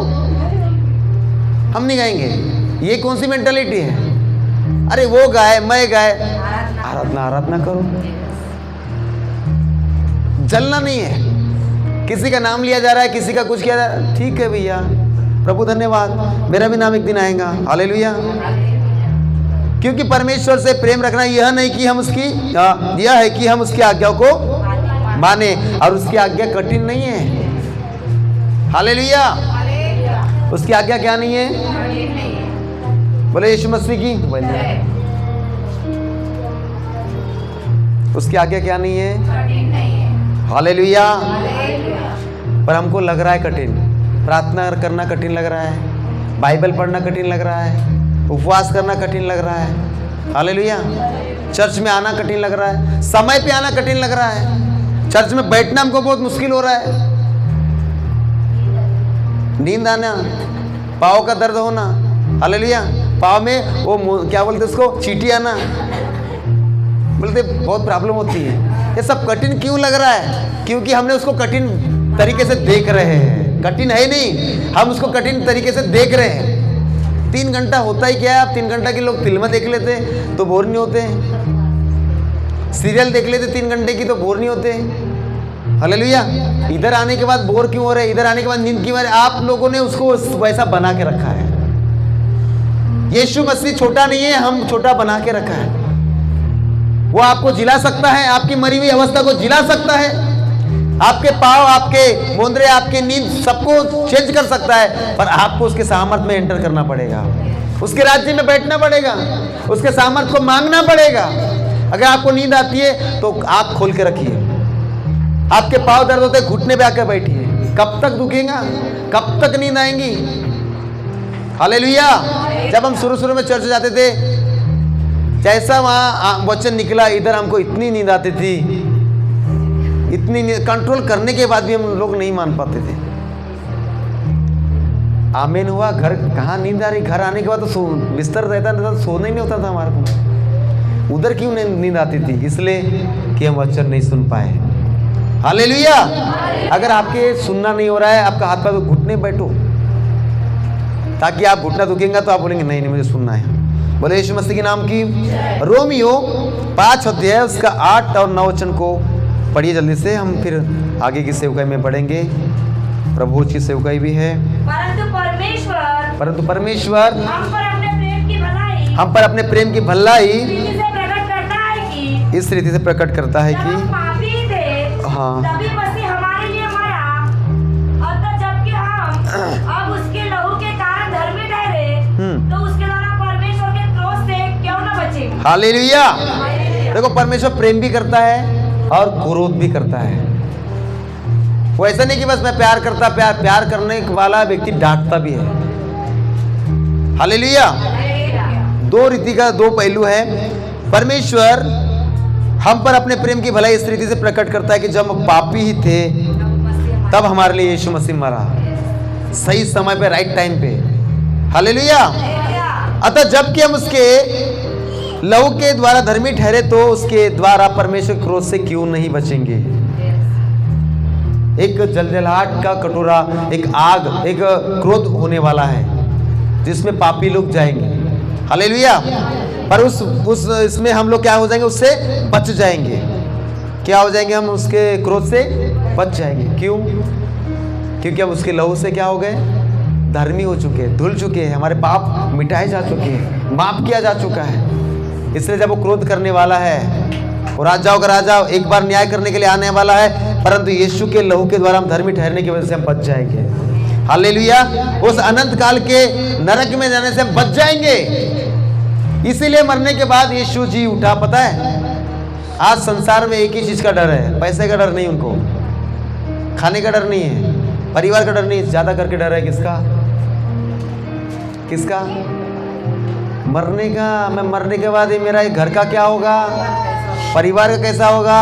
हम नहीं गाएंगे। ये कौन सी मेंटालिटी है? अरे वो गाए, मैं गाए, आराधना करो। जलना नहीं है। किसी का नाम लिया जा रहा है, किसी का कुछ किया जा रहा है, ठीक है भैया, प्रभु धन्यवाद, मेरा भी नाम एक दिन आएगा। हालेलुया। क्योंकि परमेश्वर से प्रेम रखना यह नहीं कि हम उसकी, यह है कि हम उसकी आज्ञाओं को माने, और उसकी आज्ञा कठिन नहीं है। हालेलुया। उसकी आज्ञा क्या नहीं है? बोले यीशु मसीह की। उसकी आज्ञा क्या नहीं है? हालेलुया। पर हमको लग रहा है कठिन, प्रार्थना करना कठिन लग रहा है, बाइबल पढ़ना कठिन लग रहा है, उपवास करना कठिन लग रहा है। हालेलुया। चर्च में आना कठिन लग रहा है, समय पे आना कठिन लग रहा है, चर्च में बैठना हमको बहुत मुश्किल हो रहा है, नींद आना, पाँव का दर्द होना। हालेलुया। पाँव में वो क्या बोलते उसको, चींटी आना, बोलते बहुत प्रॉब्लम होती है। ये सब कठिन क्यों लग रहा है? क्योंकि हमने उसको कठिन तरीके से देख रहे हैं। कठिन है नहीं, हम उसको कठिन तरीके से देख रहे हैं। 3 घंटा होता ही क्या है? आप 3 घंटा की लोग फिल्में देख लेते तो बोर नहीं होते, सीरियल देख लेते 3 घंटे की तो बोर नहीं होते। हालेलुया। इधर आने के बाद बोर क्यों हो रहे? इधर आने के बाद नींद क्यों आ रही? आप लोगों ने उसको वैसा बना के रखा है। यीशु मसीह छोटा नहीं है, हम छोटा बना के रखा है। वो आपको जिला सकता है, आपकी मरी हुई अवस्था को जिला सकता है, आपके पाँव, आपके मोंदरे, आपके नींद सबको चेंज कर सकता है। पर आपको उसके सामर्थ्य में एंटर करना पड़ेगा, उसके राज्य में बैठना पड़ेगा, उसके सामर्थ्य को मांगना पड़ेगा। अगर आपको नींद आती है तो आप खोल के रखिए। आपके पाँव दर्द होते, घुटने पे आकर बैठिए। कब तक दुखेगा? कब तक नींद आएंगी? हालेलुया। जब हम शुरू में चर्च जाते थे, जैसा वहाँ वचन निकला, इधर हमको इतनी नींद आती थी, इतनी नींद कंट्रोल करने के बाद भी हम लोग नहीं मान पाते थे। आमीन हुआ। घर कहाँ नींद आ रही, घर आने के बाद तो बिस्तर रहता था तो सोना ही नहीं होता था हमारे को। उधर क्यों नींद आती थी? इसलिए कि हम वचन नहीं सुन पाए। हालेलुया। अगर आपके सुनना नहीं हो रहा है, आपका हाथ पैर घुटने बैठो, ताकि आप घुटना दुखेंगे तो आप बोलेंगे नहीं नहीं मुझे सुनना है। बोले यीशु मसीह के नाम की। रोमियो 5 अध्याय उसका 8 और 9 वचन को पढ़िए जल्दी से, हम फिर आगे की सेवकाई में बढ़ेंगे। प्रभु की सेवकाई भी है। परंतु परमेश्वर हम पर अपने प्रेम की भलाई इस रीति से प्रकट करता है कि हाँ तभी मसीह हमारे लिए मरा, और तो जबकि हम अब उसके लहू के कारण धर्मी ठहरे, तो उसके द्वारा परमेश्वर के क्रोध से क्यों न बचेंगे। हालेलुया। देखो परमेश्वर प्रेम भी करता है और क्रोध भी करता है। वो ऐसा नहीं कि बस मैं प्यार करता, प्यार करने वाला व्यक्ति डांटता भी है। हालेलुया। दो रीति का दो पहलू है। परमेश्वर हम पर अपने प्रेम की भलाई इस रीति से प्रकट करता है कि जब हम पापी ही थे तब हमारे लिए यीशु मसीह मरा, सही समय पे, राइट टाइम पे। हालेलुया। अतः जबकि हम उसके लहू के द्वारा धर्मी ठहरे, तो उसके द्वारा परमेश्वर क्रोध से क्यों नहीं बचेंगे। एक जलजलाहट का कटोरा, एक आग, एक क्रोध होने वाला है जिसमें पापी लोग जाएंगे। हालेलुया। पर उस इसमें हम लोग क्या हो जाएंगे, उससे बच जाएंगे। क्या हो जाएंगे? हम उसके क्रोध से बच जाएंगे। क्यों? क्योंकि हम उसके लहू से क्या हो गए, धर्मी हो चुके हैं, धुल चुके हैं, हमारे पाप मिटाए जा चुके हैं, माफ किया जा चुका है। इसलिए जब वो क्रोध करने वाला है, वो राजाओं का राजा एक बार न्याय करने के लिए आने वाला है, परंतु यीशु के लहू के द्वारा हम धर्मी ठहरने की वजह से हम बच जाएंगे। हालेलुया। उस अनंत काल के नरक में जाने से हम बच जाएंगे। इसीलिए मरने के बाद यीशु जी उठा। पता है आज संसार में एक ही चीज का डर है, पैसे का डर नहीं, उनको खाने का डर नहीं है, परिवार का डर नहीं, ज्यादा करके डर है किसका? किसका? मरने का। मैं मरने के बाद मेरा घर का क्या होगा, परिवार का कैसा होगा,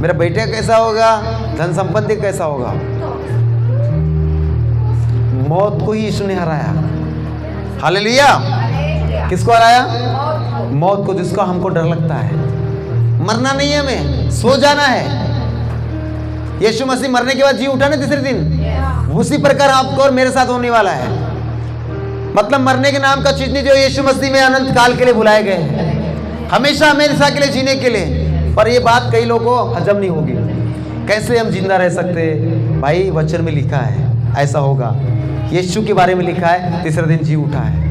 मेरा बेटे का कैसा होगा, धन संपत्ति कैसा होगा। मौत को ही यीशु ने हराया। हालेलुया। किसको हराया? मौत को, जिसको हमको डर लगता है। मरना नहीं है, हमें सो जाना है। यीशु मसीह मरने के बाद जी उठा ना तीसरे दिन, उसी प्रकार आपको और मेरे साथ होने वाला है। मतलब मरने के नाम का चीज नहीं, जो यीशु मसीह में अनंत काल के लिए बुलाए गए हैं, हमेशा हमेशा के लिए जीने के लिए। पर ये बात कई लोगों को हजम नहीं होगी। कैसे हम जिंदा रह सकते? भाई वचन में लिखा है ऐसा होगा। यीशु के बारे में लिखा है तीसरे दिन जी उठा है।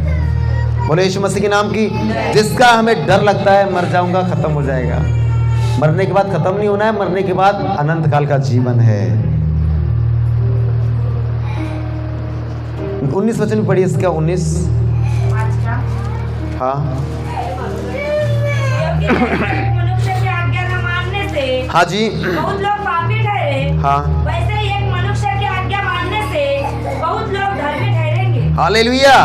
बोले यीशु मसीह के नाम की। जिसका हमें डर लगता है मर जाऊंगा, खत्म हो जाएगा, मरने के बाद खत्म नहीं होना है, मरने के बाद अनंत काल का जीवन है। 19 वचन पढ़िए इसका। 19 हाँ मनुष्य की आज्ञा न मानने से हाँ जी बहुत लोग पापी ठहरे, हाँ वैसे ही एक मनुष्य की आज्ञा मानने से बहुत लोग धर्मी ठहरेंगे। हालेलुया।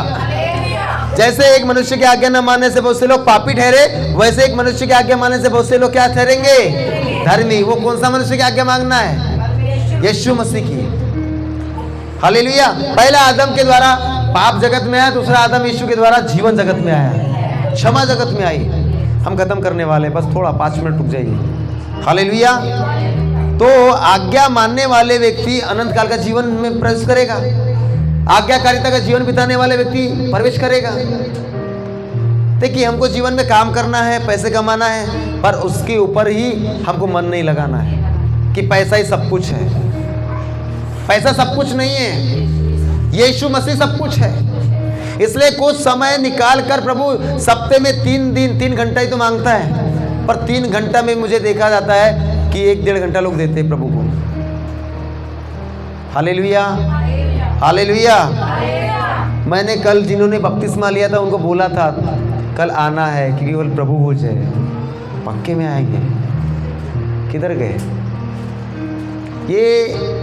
जैसे एक मनुष्य की आज्ञा न मानने से बहुत से लोग पापी ठहरे, वैसे एक मनुष्य की आज्ञा मानने से बहुत से लोग क्या ठहरेंगे? धर्मी। वो कौन सा मनुष्य की आज्ञा मांगना है? यीशु मसीह की। हालेलुया। पहला आदम के द्वारा पाप जगत में आया, दूसरा आदम यीशु के द्वारा जीवन जगत में आया, क्षमा जगत में आई। हम खत्म करने वाले, बस थोड़ा 5 मिनट रुक जाइए। हालेलुया। तो आज्ञा मानने वाले व्यक्ति अनंत काल का जीवन में प्रवेश करेगा। आज्ञाकारिता का जीवन बिताने वाले व्यक्ति प्रवेश करेगा। देखिए हमको जीवन में काम करना है, पैसे कमाना है, पर उसके ऊपर ही हमको मन नहीं लगाना है कि पैसा ही सब कुछ है। पैसा सब कुछ नहीं है, यीशु मसीह सब कुछ है। इसलिए कुछ समय निकाल कर प्रभु सप्ते में 3 घंटा ही तो मांगता है, पर 3 घंटा में मुझे देखा जाता है कि 1-1.5 घंटा लोग देते हैं प्रभु को। हालेलुया। हालेलुया। मैंने कल जिन्होंने बपतिस्मा लिया था उनको बोला था कल आना है, क्योंकि वो प्रभु भोज है, पक्के में आएंगे। किधर गए? ये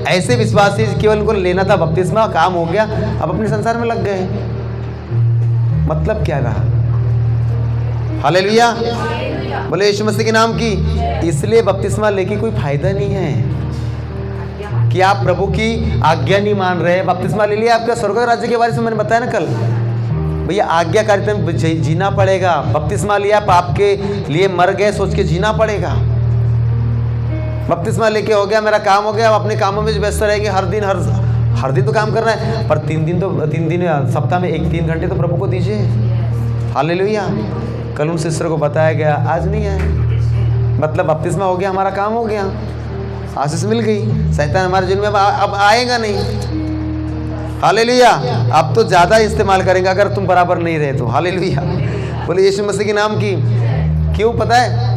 ऐसे विश्वासी केवल उनको लेना था बपतिस्मा, काम हो गया, अब अपने संसार में लग गए। मतलब क्या रहा? हालेलुया। बोले यीशु मसीह के नाम की। इसलिए बपतिस्मा लेके कोई फायदा नहीं है। कि आप प्रभु की आज्ञा नहीं मान रहे, बपतिस्मा ले लिया, आपका स्वर्ग राज्य के बारे में मैंने बताया ना कल, भैया आज्ञाकारिता में जीना पड़ेगा। बपतिस्मा लिया, पाप के लिए मर गए, सोच के जीना पड़ेगा। बपतिस्मा लेके हो गया, मेरा काम हो गया, अब अपने कामों में व्यस्त रहेंगे, हर दिन तो काम करना है, पर 3 दिन सप्ताह में 3 घंटे तो प्रभु को दीजिए। हालेलुया। कल उन सिस्टर को बताया गया, आज नहीं आए, मतलब बपतिस्मा हो गया, हमारा काम हो गया, आशीष मिल गई, शैतान हमारे जीवन में अब आएगा नहीं। हालेलुया। अब तो ज़्यादा इस्तेमाल करेंगे अगर तुम बराबर नहीं रहे तो। हालेलुया। बोले यीशु मसीह के नाम की। क्यों पता है?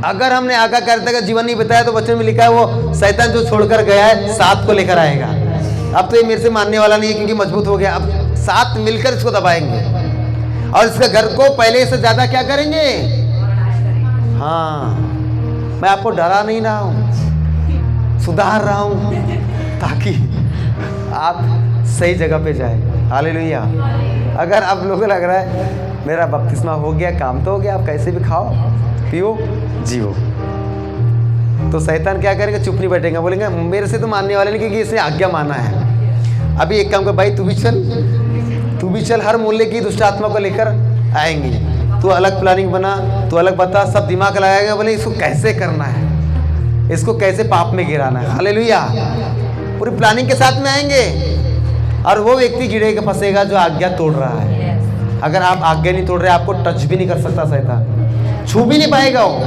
अगर हमने आज्ञाकारिता का जीवन नहीं बताया तो वचन में लिखा है वो शैतान जो छोड़कर गया है 7 को लेकर आएगा। अब तो ये मेरे से मानने वाला नहीं है क्योंकि मजबूत हो गया, अब 7 मिलकर इसको दबाएंगे और इसके घर को पहले से ज़्यादा क्या करेंगे। हाँ, मैं आपको डरा नहीं रहा हूँ, सुधार रहा हूँ ताकि आप सही जगह पे जाए। हालेलुया। अगर आप लोगों को लग रहा है मेरा बपतिस्मा हो गया, काम तो हो गया, आप कैसे भी खाओ पियो जियो, तो शैतान क्या करेंगे? चुप नहीं बैठेंगे, बोलेंगे मेरे से तो मानने वाले नहीं क्योंकि इसने आज्ञा माना है। अभी एक काम कर भाई, तू भी चल, हर मूल्य की दुष्ट आत्मा को लेकर आएंगे, तू अलग प्लानिंग बना, तू अलग बता, सब दिमाग लगाएगा, बोले इसको कैसे करना है, इसको कैसे पाप में गिराना है। हालेलुया। पूरी प्लानिंग के साथ में आएंगे और वो व्यक्ति गिरेगा, फंसेगा जो आज्ञा तोड़ रहा है। अगर आप आज्ञा नहीं तोड़ रहे, आपको टच भी नहीं कर सकता शैतान, छू भी नहीं पाएगा वो,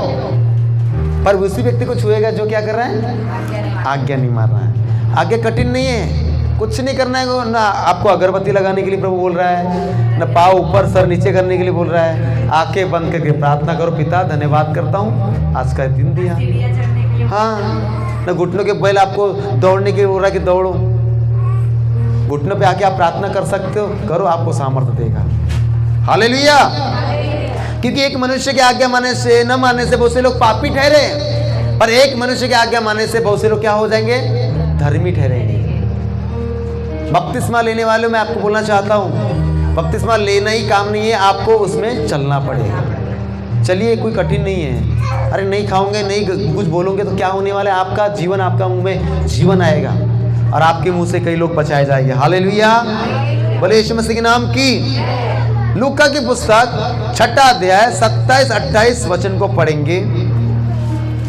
पर उसी व्यक्ति को छुएगा जो क्या कर रहा है? आज्ञा नहीं मार रहा है। आज्ञा कठिन नहीं है, कुछ नहीं करना है ना, आपको अगरबत्ती लगाने के लिए प्रभु बोल रहा है, ना पाँव ऊपर सर नीचे करने के लिए बोल रहा है। आंखें बंद करके प्रार्थना करो, पिता धन्यवाद करता हूँ आज का दिन दिया। हाँ, ना घुटनों के बैल आपको दौड़ने के लिए बोल रहा है कि दौड़ो, घुटनों पे आके आप प्रार्थना कर सकते हो, करो, आपको सामर्थ्य देगा। हालेलुया। क्योंकि एक मनुष्य की आज्ञा मानने से न मानने से बहुत से लोग पापी ठहरे, पर एक मनुष्य की आज्ञा मानने से बहुत से लोग क्या हो जाएंगे? धर्मी ठहरेंगे। बपतिस्मा लेने वालों मैं आपको बोलना चाहता हूँ, बपतिस्मा लेना ही काम नहीं है, आपको उसमें चलना पड़ेगा। चलिए, कोई कठिन नहीं है। अरे नहीं खाओगे, नहीं कुछ बोलोगे तो क्या होने वाला है? आपका जीवन, आपका मुंह में जीवन आएगा और आपके मुंह से कई लोग बचाए जाएंगे। हालेलुया। बोले यीशु मसीह के नाम की। लूका की पुस्तक 6 अध्याय 27-28 वचन को पढ़ेंगे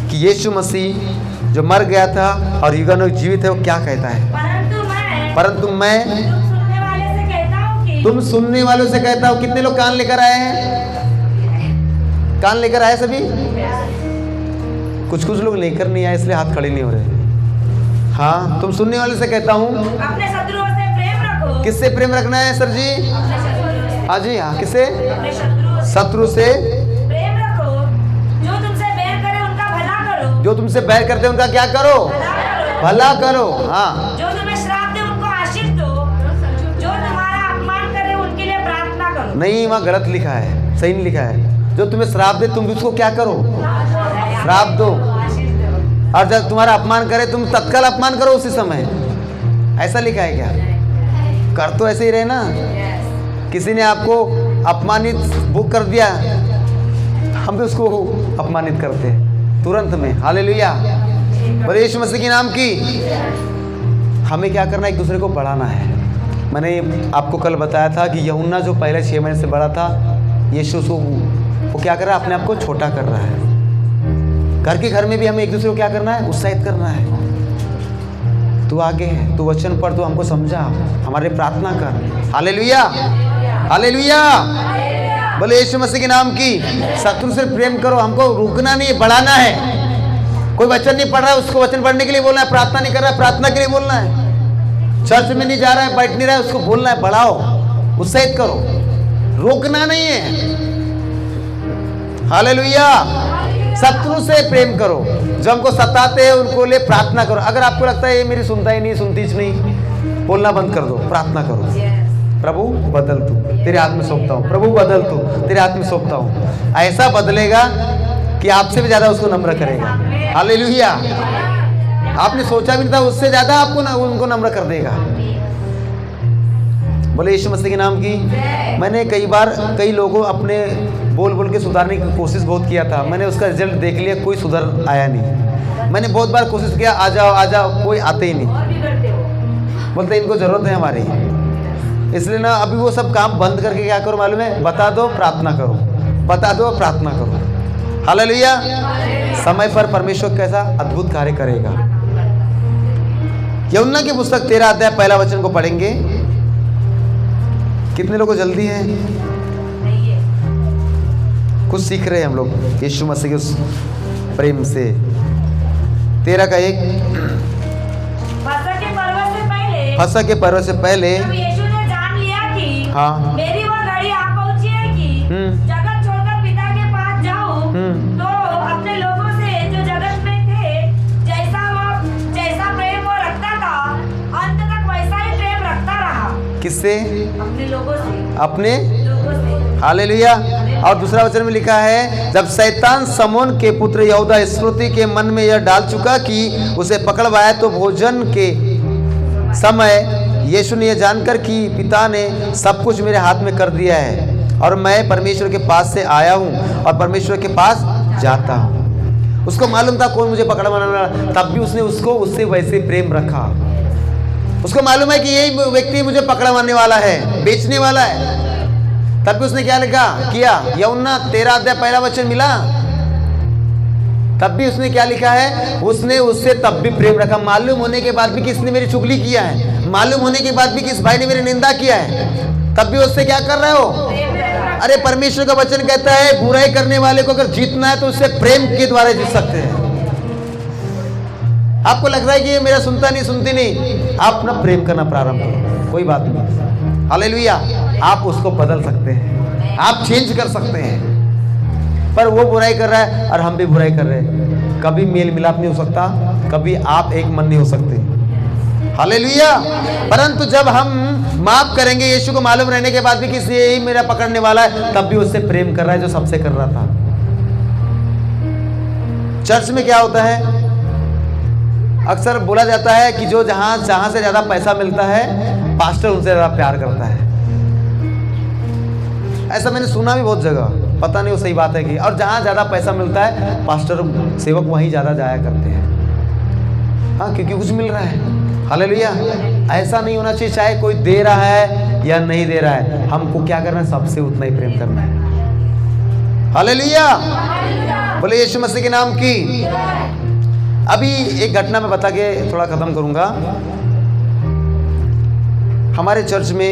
कि यीशु मसीह जो मर गया था और युगानुग जीवित है, वो क्या कहता है? परंतु मैं तुम सुनने वालों से कहता हूँ। कितने लोग कान लेकर आए हैं? कान लेकर आए सभी? कुछ लोग लेकर नहीं आए, इसलिए हाथ खड़े नहीं हो रहे। हाँ, तुम सुनने वालों से कहता हूँ, अपने शत्रुओं से प्रेम रखो। किससे प्रेम रखना है सर जी? हाँ जी, हाँ, किससे? शत्रु से प्रेम रखो। जो तुमसे बैर करे उनका भला करो। जो तुमसे बैर करते उनका क्या करो? भला करो। हाँ। जो तुम्हें श्राप दे उनको आशीष दो। जो तुम्हारा अपमान करे उनके लिए प्रार्थना करो। नहीं, वहाँ गलत लिखा है, सही नहीं लिखा है। जो तुम्हें श्राप दे तुम उसको क्या करो? श्राप दो। और जब तुम्हारा अपमान करे तुम तत्काल अपमान करो उसी समय। ऐसा लिखा है क्या? कर तो ऐसे ही रहे ना। किसी ने आपको अपमानित बुक कर दिया, हम भी उसको अपमानित करते हैं तुरंत में। हालेलुया। बोले यीशु मसीह के नाम की। हमें क्या करना है? एक दूसरे को बढ़ाना है। मैंने आपको कल बताया था कि यूहन्ना जो पहले 6 महीने से बड़ा था, यीशु वो क्या कर रहा है? अपने आप को छोटा कर रहा है। घर के घर में भी हमें एक दूसरे को क्या करना है? उत्साहित करना है। तू आगे है, तू वचन पढ़, तू हमको समझा, हमारे प्रार्थना कर। हालेलुया। हालेलुया। बोले यीशु मसीह के नाम की। शत्रु से प्रेम करो, हमको रुकना नहीं, बढ़ाना है। कोई वचन नहीं पढ़ रहा है, उसको वचन पढ़ने के लिए बोलना है। प्रार्थना नहीं कर रहा है, प्रार्थना के लिए बोलना है। चर्च में नहीं जा रहा है, बैठ नहीं रहा है, उसको बोलना है, बढ़ाओ, उत्साहित करो, रोकना नहीं है। हालेलुया। शत्रु से प्रेम करो, जो हमको सताते हैं उनको लिए प्रार्थना करो। अगर आपको लगता है ये मेरी सुनता ही नहीं, सुनतीच नहीं, बोलना बंद कर दो, प्रार्थना करो। प्रभु बदल तू, तेरे हाथ में सौंपता हूँ। प्रभु बदल तू, तेरे हाथ में सौंपता हूँ। ऐसा बदलेगा कि आपसे भी ज्यादा उसको नम्र करेगा। हालेलुया। आपने सोचा भी नहीं था, उससे ज्यादा आपको उनको नम्र कर देगा। बोले यीशु मसीह के नाम की। मैंने कई लोगों अपने बोल के सुधारने की कोशिश बहुत किया था, मैंने उसका रिजल्ट देख लिया, कोई सुधर आया नहीं। मैंने बहुत बार कोशिश किया, आ जाओ, कोई आते ही नहीं। और बिगड़ते हो। बोलते इनको जरूरत है हमारी, इसलिए ना अभी वो सब काम बंद करके क्या करो मालूम है, बता दो प्रार्थना करो, बता दो प्रार्थना करो। हालेलुया। समय पर परमेश्वर कैसा अद्भुत कार्य करेगा। यूहन्ना की पुस्तक 13 अध्याय पहला वचन को पढ़ेंगे। कितने लोगों को जल्दी है? नहीं है। कुछ सीख रहे हैं हम लोग यीशु मसीह के उस प्रेम से। 13 का 1। फसह के पर्व से पहले, फसह के पर्व से पहले जब यीशु ने जान लिया कि हाँ। मेरी वो घड़ी आ पहुंची है कि जगत छोड़कर पिता के पास जाऊं, तो अपने लोगों से जो जगत में थे, जैसा प्रेम वो रखता था, अंत तक वैसा ही प्रेम रखता रहा। किससे? अपने लोगों से। अपने लोगों से। हालेलुया। और दूसरा वचन में लिखा है, जब शैतान समोन के पुत्र यहूदा इस्करियोती के मन में यह डाल चुका कि उसे पकड़वाए, तो भोजन के समय यीशु ने यह जानकर कि पिता ने सब कुछ मेरे हाथ में कर दिया है और मैं परमेश्वर के पास से आया हूँ और परमेश्वर के पास जाता हूँ। उसको मालूम था कौन मुझे पकड़वाने वाला, तब भी उसने उससे वैसे प्रेम रखा। उसको मालूम है कि यही व्यक्ति मुझे पकड़वाने वाला है, बेचने वाला है, तब भी उसने क्या किया? यूहन्ना 13 अध्याय पहला वचन मिला, तब भी उसने क्या लिखा है? उसने उससे तब भी प्रेम रखा। मालूम होने के बाद भी किसने मेरी चुगली किया है, मालूम होने के बाद भी किस भाई ने मेरी निंदा किया है, तब भी उससे क्या कर रहे हो? अरे परमेश्वर का वचन कहता है बुराई करने वाले को अगर जीतना है तो उससे प्रेम के द्वारा जीत सकते हैं। आपको लग रहा है कि ये मेरा सुनता नहीं, सुनती नहीं, आप अपना प्रेम करना प्रारंभ करो, कोई बात नहीं। हालेलुया। आप उसको बदल सकते हैं, आप चेंज कर सकते हैं। पर वो बुराई कर रहा है और हम भी बुराई कर रहे हैं, कभी मेल मिलाप नहीं हो सकता, कभी आप एक मन नहीं हो सकते। हालेलुया। परंतु जब हम माफ करेंगे, यीशु को मालूम रहने के बाद भी किसी यही मेरा पकड़ने वाला है, तब भी उससे प्रेम कर रहा है जो सबसे कर रहा था। चर्च में क्या होता है, अक्सर बोला जाता है कि जो जहां से ज्यादा पैसा मिलता है, पास्टर उनसे ज्यादा प्यार करता है। ऐसा मैंने सुना भी बहुत जगह, पता नहीं वो सही बात है कि, और जहाँ ज़्यादा पैसा मिलता है पास्टर सेवक वहीं ज़्यादा जाया करते हैं। हाँ, क्योंकि कुछ मिल रहा है। हालेलुया। ऐसा नहीं होना चाहिए, चाहे कोई दे रहा है या नहीं दे रहा है, हमको क्या करना है? सबसे उतना ही प्रेम करना है। हालेलुया। बोले यीशु मसीह के नाम की। अभी एक घटना मैं बता के थोड़ा खत्म करूँगा। हमारे चर्च में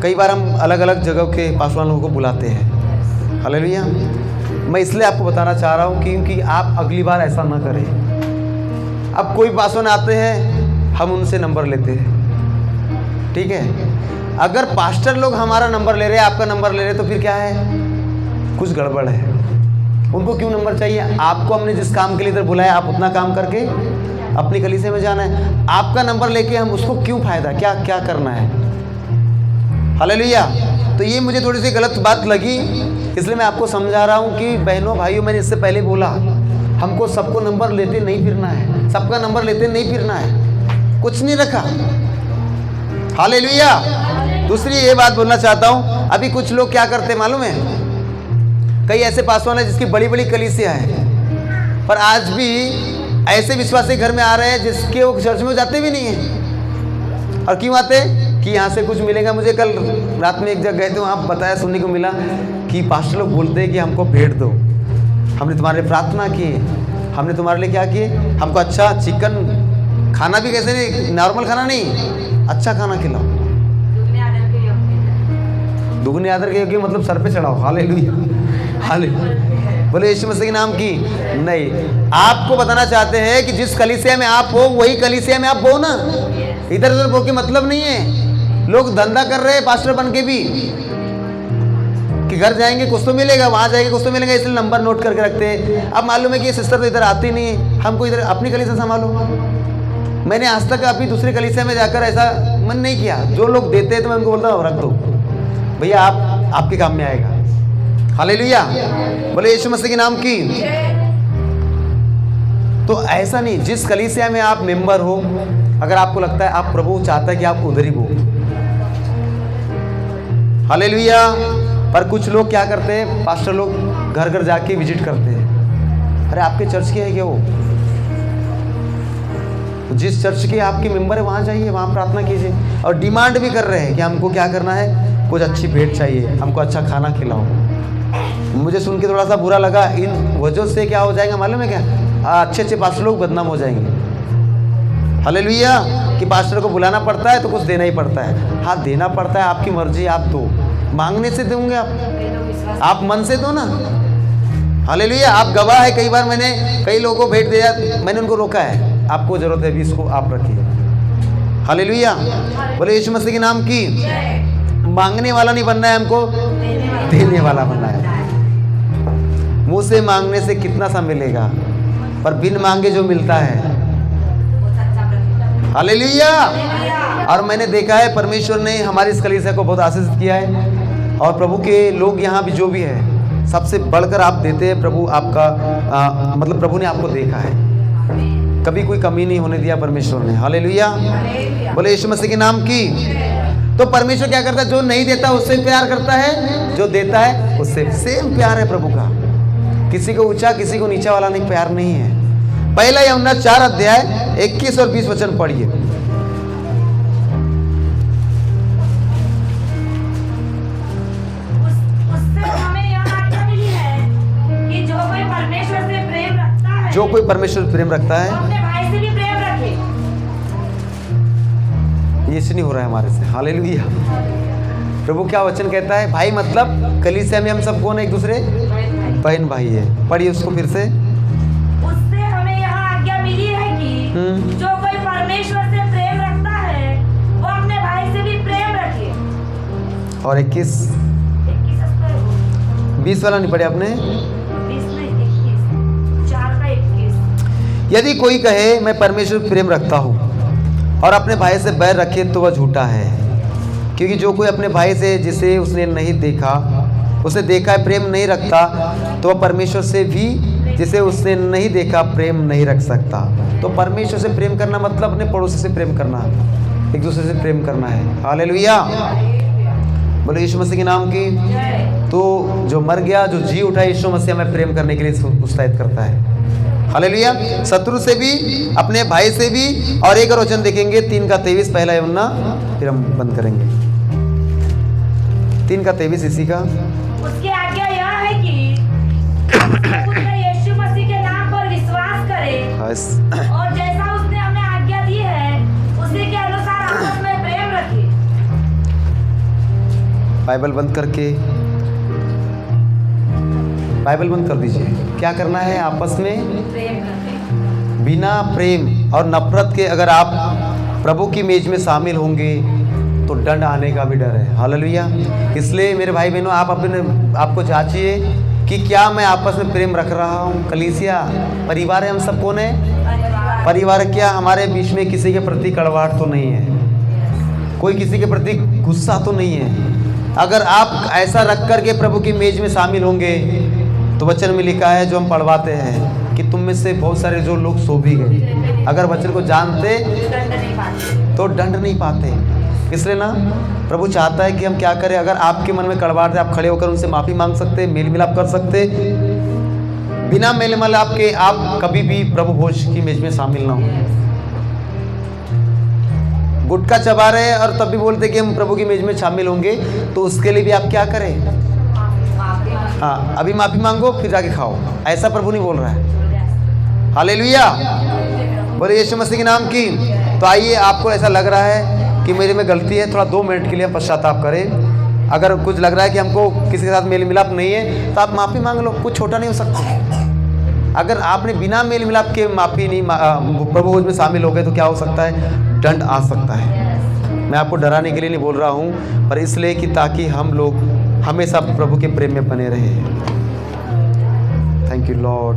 कई बार हम अलग अलग जगह के पासवान लोगों को बुलाते हैं। हालेलुया। मैं इसलिए आपको बताना चाह रहा हूँ क्योंकि आप अगली बार ऐसा ना करें। अब कोई पासवान आते हैं, हम उनसे नंबर लेते हैं, ठीक है। अगर पास्टर लोग हमारा नंबर ले रहे हैं, आपका नंबर ले रहे हैं, तो फिर क्या है? कुछ गड़बड़ है। उनको क्यों नंबर चाहिए? आपको हमने जिस काम के लिए इधर बुलाया, आप उतना काम करके अपनी कलीसिया में जाना है। आपका नंबर लेके हम उसको क्यों फायदा, क्या करना है? हालेलुया। तो ये मुझे थोड़ी सी गलत बात लगी, इसलिए मैं आपको समझा रहा हूँ कि बहनों भाइयों, मैंने इससे पहले बोला, हमको सबको नंबर लेते नहीं फिरना है, सबका नंबर लेते नहीं फिरना है, कुछ नहीं रखा। हालेलुया। दूसरी ये बात बोलना चाहता हूँ, अभी कुछ लोग क्या करते मालूम है? कई ऐसे पासवान है जिसकी बड़ी बड़ी कलीसिया है, पर आज भी ऐसे विश्वासी घर में आ रहे हैं जिसके वो चर्च में जाते भी नहीं है। और क्यों आते? कि यहाँ से कुछ मिलेगा। मुझे कल रात में एक जगह गए थे, वहाँ बताया, सुनने को मिला कि पास्टर लोग बोलते हैं कि हमको भेंट दो, हमने तुम्हारे लिए प्रार्थना की, हमने तुम्हारे लिए क्या किए, हमको अच्छा चिकन खाना भी, कैसे नहीं, नॉर्मल खाना नहीं, अच्छा खाना खिलाओ, दुगने आदर के योग्य, मतलब सर पे चढ़ाओ। हालेलुया। हालेलुया। बोले यीशु मसीह के नाम की। नहीं, आपको बताना चाहते हैं कि जिस कलीसिया में आप हो वही कलीसिया में आप हो ना, इधर उधर हो के मतलब नहीं है। लोग धंधा कर रहे हैं पास्टर बन के भी, कि घर जाएंगे कुछ तो मिलेगा, वहाँ जाएंगे कुछ तो मिलेगा, इसलिए नंबर नोट करके रखते हैं। अब मालूम है कि ये सिस्टर तो इधर आती नहीं है, हमको इधर अपनी कलीसिया संभालो। मैंने आज तक अभी दूसरी कलीसिया में जाकर ऐसा मन नहीं किया। जो लोग देते हैं तो मैं उनको बोलता हूँ रख दो भैया, आपके काम में आएगा। हालेलुया। बोले यीशु मसीह के नाम की। तो ऐसा नहीं, जिस कलीसिया में आप मेंबर हो, अगर आपको लगता है, आप प्रभु चाहता है कि आप उधर ही हो। हालेलुया। पर कुछ लोग क्या करते हैं, पास्टर लोग घर घर जाके विजिट करते हैं, अरे आपके चर्च के है क्या वो? जिस चर्च के आपके मेंबर है वहाँ जाइए, वहाँ प्रार्थना कीजिए। और डिमांड भी कर रहे हैं कि हमको क्या करना है, कुछ अच्छी भेंट चाहिए, हमको अच्छा खाना खिलाओ। मुझे सुन के थोड़ा सा बुरा लगा। इन वजह से क्या हो जाएगा मालूम है क्या? अच्छे अच्छे पास्टर लोग बदनाम हो जाएंगे। हालेलुया। कि पास्टर को बुलाना पड़ता है तो कुछ देना ही पड़ता है। हाँ, देना पड़ता है, आपकी मर्जी, आप दो। मांगने से दोगे आप मन से दो ना। हालेलुया। आप गवाह है, कई बार मैंने कई लोगों को भेंट दिया, मैंने उनको रोका है, आपको जरूरत है अभी इसको आप रखिए। हालेलुया। बोले यीशु मसीह के नाम की। मांगने वाला नहीं बनना है हमको, देने वाला बनना है। मुंह से मांगने से कितना सा मिलेगा, पर बिन मांगे जो मिलता है। हालेलुया। और मैंने देखा है परमेश्वर ने हमारी इस कलीसिया को बहुत आशीषित किया है। और प्रभु के लोग यहाँ भी जो भी है, सबसे बढ़कर आप देते हैं। प्रभु आपका मतलब प्रभु ने आपको देखा है, कभी कोई कमी नहीं होने दिया परमेश्वर ने। हालेलुया। बोले यीशु मसीह के नाम की। तो परमेश्वर क्या करता है? जो नहीं देता उससे प्यार करता है, जो देता है उससे। सेम प्यार है प्रभु का, किसी को ऊंचा किसी को नीचा वाला नहीं, प्यार नहीं है। पहला यूहन्ना 4 अध्याय 21 और 20 वचन पढ़िए। उससे हमें यह आज्ञा मिली है कि जो कोई परमेश्वर से प्रेम रखता है, जो कोई परमेश्वर से प्रेम रखता वो है, अपने भाई से भी प्रेम रखे। ये नहीं हो रहा है हमारे से। हालेलुया। प्रभु क्या वचन कहता है? भाई मतलब कलीसिया में हम सब कौन है? एक दूसरे बहन भाई है। पढ़िए उसको फिर से। उससे हमें यह आज्ञा मिली है कि जो कोई परमेश्वर से प्रेम रखता है वो अपने भाई से भी प्रेम रखे। और 21 20 वाला नहीं पढ़े आपने? 4 का 21। यदि कोई कहे मैं परमेश्वर से प्रेम रखता हूँ और अपने भाई से बैर रखे तो वह झूठा है। क्योंकि जो कोई अपने भाई से जिसे उसने नहीं देखा, उसे देखा है, प्रेम नहीं रखता, तो वह परमेश्वर से भी जिसे उसने नहीं देखा प्रेम नहीं रख सकता। तो परमेश्वर से प्रेम करना मतलब अपने पड़ोसी से प्रेम करना, एक दूसरे से प्रेम करना है। हालेलुया। बोले यीशु मसीह के नाम की। तो जो मर गया, जो जी उठा, यीशु मसीह हमें प्रेम करने के लिए उत्साहित करता है। हालेलुया। शत्रु से भी, अपने भाई से भी। और एक और वचन देखेंगे 3 का 23, पहला यूहन्ना, फिर हम बंद करेंगे। 3 का 23 इसी का। उसकी आज्ञा यह है कि पुत्र यीशु मसीह के नाम पर विश्वास करे और जैसा उसने हमें आज्ञा दी है उसी के अनुसार आपस में प्रेम रखे। बाइबल बंद करके, बाइबल बंद कर दीजिए। क्या करना है? आपस में प्रेम रखे। बिना प्रेम और नफरत के अगर आप प्रभु की मेज में शामिल होंगे तो दंड आने का भी डर है। हालेलुया। इसलिए मेरे भाई बहनों, आप अपने आपको जांचिए कि क्या मैं आपस में प्रेम रख रहा हूँ। कलीसिया परिवार है, हम सब कौन है? परिवार। क्या हमारे बीच में किसी के प्रति कड़वाहट तो नहीं है? कोई किसी के प्रति गुस्सा तो नहीं है? अगर आप ऐसा रख कर के प्रभु की मेज में शामिल होंगे तो वचन में लिखा है, जो हम पढ़वाते हैं, कि तुम में से बहुत सारे जो लोग सो भी गए। अगर वचन को जानते तो दंड नहीं पाते। इसलिए ना प्रभु चाहता है कि हम क्या करें। अगर आपके मन में कड़वाहट है, आप खड़े होकर उनसे माफ़ी मांग सकते, मेल मिलाप कर सकते। बिना मेल मिलाप के आप कभी भी प्रभु भोज की मेज में शामिल ना हो। गुटखा चबा रहे हैं और तब भी बोलते कि हम प्रभु की मेज में शामिल होंगे, तो उसके लिए भी आप क्या करें? हाँ, अभी माफ़ी मांगो फिर जाके खाओ। ऐसा प्रभु नहीं बोल रहा है। हालेलुया। बोले यीशु मसीह के नाम की। तो आइए, आपको ऐसा लग रहा है कि मेरे में गलती है, थोड़ा 2 मिनट के लिए पश्चाताप करें। अगर कुछ लग रहा है कि हमको किसी के साथ मेल मिलाप नहीं है तो आप माफ़ी मांग लो, कुछ छोटा नहीं हो सकता। अगर आपने बिना मेल मिलाप के माफ़ी नहीं प्रभु भोज में शामिल हो गए तो क्या हो सकता है? दंड आ सकता है। मैं आपको डराने के लिए नहीं बोल रहा हूँ, पर इसलिए कि ताकि हम लोग हमेशा प्रभु के प्रेम में बने रहें। Thank you Lord,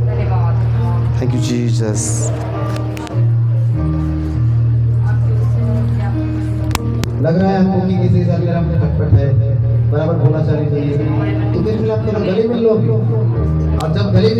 thank you Jesus. लग रहा है आपको कि किसी के साथ मेरा खटपट है, बराबर बोला चाहिए, तो फिर आप गले मिल लो। और जब गले